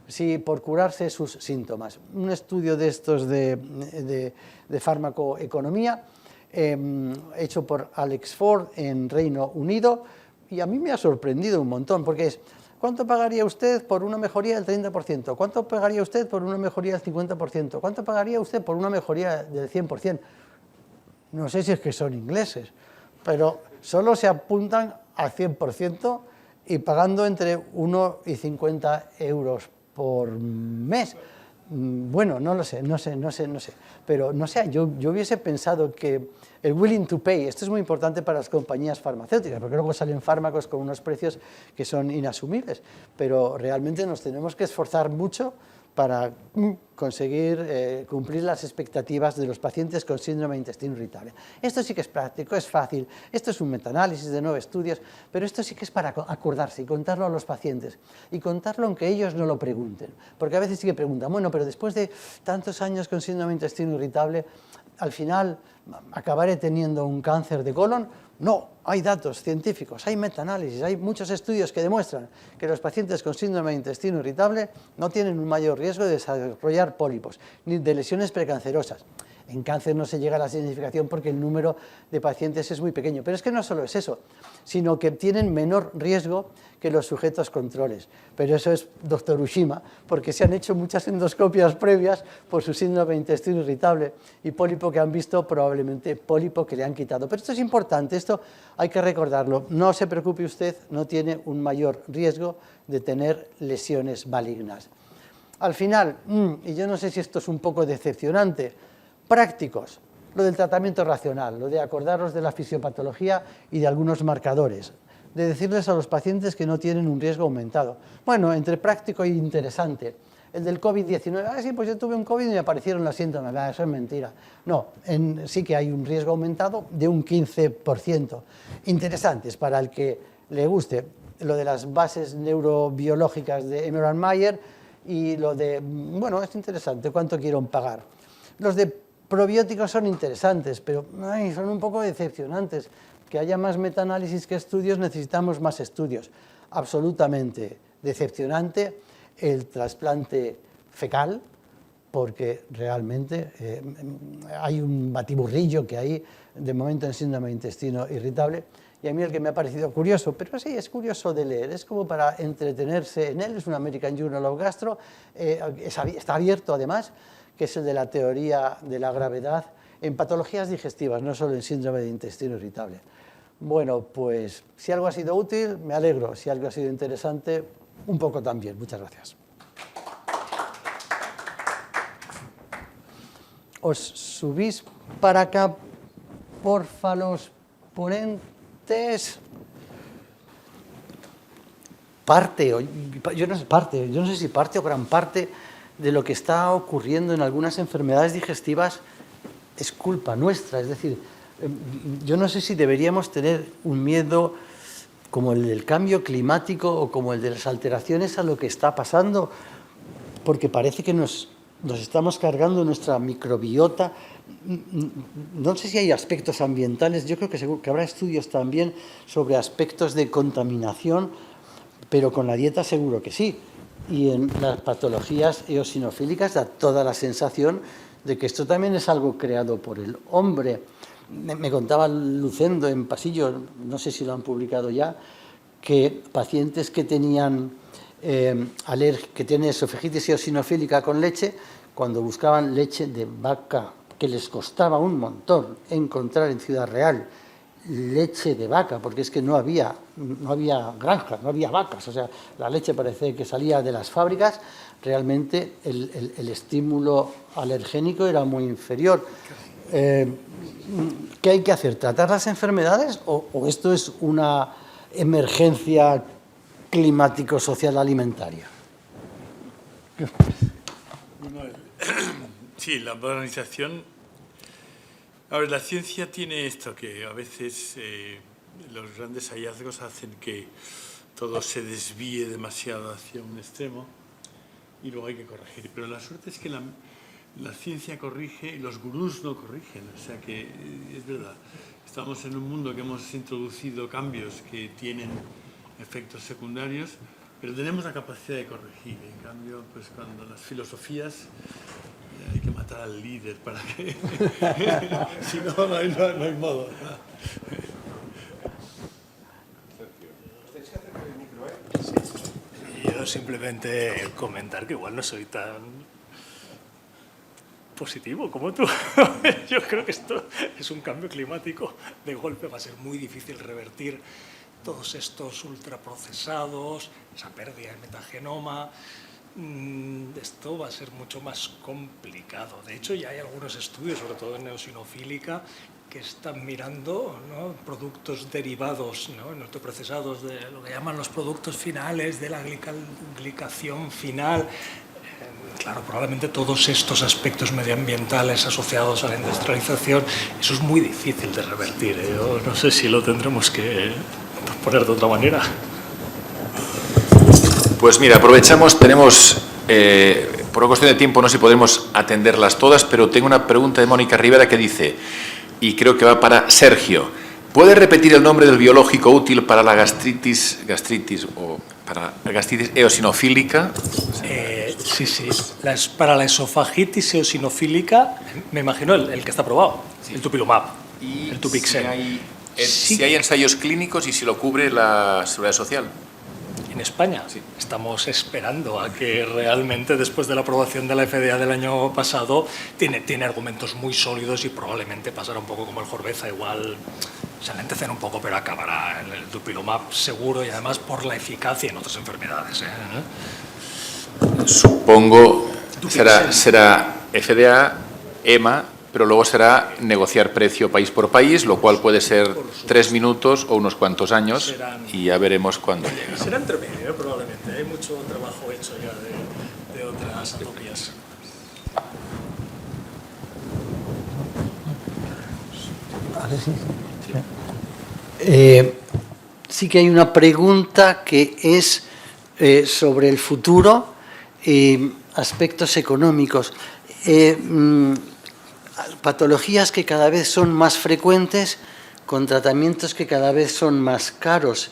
si por curarse sus síntomas? Un estudio de estos de farmacoeconomía hecho por Alex Ford en Reino Unido, y a mí me ha sorprendido un montón, porque es, ¿cuánto pagaría usted por una mejoría del 30%? ¿Cuánto pagaría usted por una mejoría del 50%? ¿Cuánto pagaría usted por una mejoría del 100%? No sé si es que son ingleses, pero solo se apuntan al 100% y pagando entre 1 y 50 euros por mes. Bueno, no sé, pero no sé, yo hubiese pensado que el willing to pay, esto es muy importante para las compañías farmacéuticas, porque luego salen fármacos con unos precios que son inasumibles, pero realmente nos tenemos que esforzar mucho para conseguir cumplir las expectativas de los pacientes con síndrome de intestino irritable. Esto sí que es práctico, es fácil, esto es un metaanálisis de 9 estudios, pero esto sí que es para acordarse y contarlo a los pacientes, y contarlo aunque ellos no lo pregunten, porque a veces sí que preguntan, bueno, pero después de tantos años con síndrome de intestino irritable, al final acabaré teniendo un cáncer de colon. No, hay datos científicos, hay metaanálisis, hay muchos estudios que demuestran que los pacientes con síndrome de intestino irritable no tienen un mayor riesgo de desarrollar pólipos ni de lesiones precancerosas. En cáncer no se llega a la significación porque el número de pacientes es muy pequeño, pero es que no solo es eso, sino que tienen menor riesgo que los sujetos controles. Pero eso es doctor Ushima, porque se han hecho muchas endoscopias previas por su síndrome de intestino irritable y pólipo que han visto, probablemente pólipo que le han quitado. Pero esto es importante, esto hay que recordarlo. No se preocupe usted, no tiene un mayor riesgo de tener lesiones malignas. Al final, y yo no sé si esto es un poco decepcionante, prácticos, lo del tratamiento racional, lo de acordaros de la fisiopatología y de algunos marcadores, de decirles a los pacientes que no tienen un riesgo aumentado. Bueno, entre práctico e interesante, el del COVID-19, sí, pues yo tuve un COVID y me aparecieron los síntomas, eso es mentira. No, sí que hay un riesgo aumentado de un 15%. Interesantes para el que le guste lo de las bases neurobiológicas de Emerald Mayer y lo de, bueno, es interesante, ¿cuánto quieren pagar? Los de probióticos son interesantes, pero son un poco decepcionantes. Que haya más metaanálisis que estudios, necesitamos más estudios. Absolutamente decepcionante el trasplante fecal, porque realmente hay un batiburrillo que hay de momento en síndrome de intestino irritable. Y a mí el que me ha parecido curioso, pero sí, es curioso de leer, es como para entretenerse en él, es un American Journal of Gastro, está abierto además, que es el de la teoría de la gravedad en patologías digestivas, no solo en síndrome de intestino irritable. Bueno, pues si algo ha sido útil, me alegro, si algo ha sido interesante, un poco también. Muchas gracias. Os subís para acá, porfa, los ponentes. Yo no sé si parte o gran parte de lo que está ocurriendo en algunas enfermedades digestivas es culpa nuestra. Es decir, yo no sé si deberíamos tener un miedo como el del cambio climático o como el de las alteraciones a lo que está pasando, porque parece que nos estamos cargando nuestra microbiota. No sé si hay aspectos ambientales, yo creo que seguro que habrá estudios también sobre aspectos de contaminación, pero con la dieta seguro que sí. Y en las patologías eosinofílicas da toda la sensación de que esto también es algo creado por el hombre. Me contaba Lucendo en pasillo, no sé si lo han publicado ya, que pacientes que tenían que tienen esofegitis eosinofílica con leche, cuando buscaban leche de vaca, que les costaba un montón encontrar en Ciudad Real leche de vaca, porque es que no había granjas, no había vacas, o sea, la leche parece que salía de las fábricas, realmente el estímulo alergénico era muy inferior. ¿Qué hay que hacer? ¿Tratar las enfermedades o esto es una emergencia climático-social alimentaria? Sí, la modernización. A ver, la ciencia tiene esto, que a veces los grandes hallazgos hacen que todo se desvíe demasiado hacia un extremo y luego hay que corregir. Pero la suerte es que la ciencia corrige y los gurús no corrigen. O sea que es verdad, estamos en un mundo que hemos introducido cambios que tienen efectos secundarios, pero tenemos la capacidad de corregir. En cambio, pues cuando las filosofías hay que matar al líder para que... si no, no hay modo. Sí. Yo simplemente comentar que igual no soy tan positivo como tú. Yo creo que esto es un cambio climático. De golpe va a ser muy difícil revertir todos estos ultraprocesados, esa pérdida de metagenoma. Esto va a ser mucho más complicado. De hecho, ya hay algunos estudios, sobre todo en eosinofílica, que están mirando, ¿no?, productos derivados, ¿no?, nucleoprocesados, de lo que llaman los productos finales, de la glicación final. Claro, probablemente todos estos aspectos medioambientales asociados a la industrialización, eso es muy difícil de revertir. Yo no sé si lo tendremos que poner de otra manera. Pues mira, aprovechamos, tenemos, por cuestión de tiempo no sé si podemos atenderlas todas, pero tengo una pregunta de Mónica Rivera que dice, y creo que va para Sergio, ¿puede repetir el nombre del biológico útil para la gastritis o para la gastritis eosinofílica? Sí. Para la esofagitis eosinofílica, me imagino el que está aprobado, sí. El Tupilumab, y el Tupixen. Si hay ensayos clínicos y si lo cubre la Seguridad Social. En España, sí. Estamos esperando a que realmente, después de la aprobación de la FDA del año pasado, tiene argumentos muy sólidos y probablemente pasará un poco como el Jorbeza, igual se lentecerá un poco, pero acabará en el Dupilumab seguro y además por la eficacia en otras enfermedades. Supongo será FDA, EMA, pero luego será negociar precio país por país, lo cual puede ser 3 minutos o unos cuantos años y ya veremos cuándo llega. Será entre medio, probablemente. Hay mucho trabajo hecho ya de otras sanitarias. Sí que hay una pregunta que es sobre el futuro y aspectos económicos. Patologías que cada vez son más frecuentes, con tratamientos que cada vez son más caros.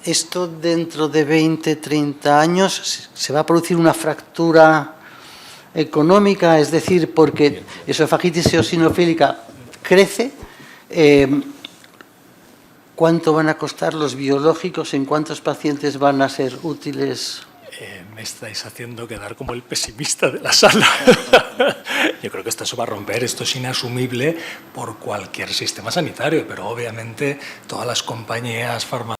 ¿Esto dentro de 20, 30 años se va a producir una fractura económica? Es decir, porque esofagitis eosinofílica crece, ¿cuánto van a costar los biológicos? ¿En cuántos pacientes van a ser útiles? Me estáis haciendo quedar como el pesimista de la sala. Yo creo que esto se va a romper, esto es inasumible por cualquier sistema sanitario, pero obviamente todas las compañías farmacéuticas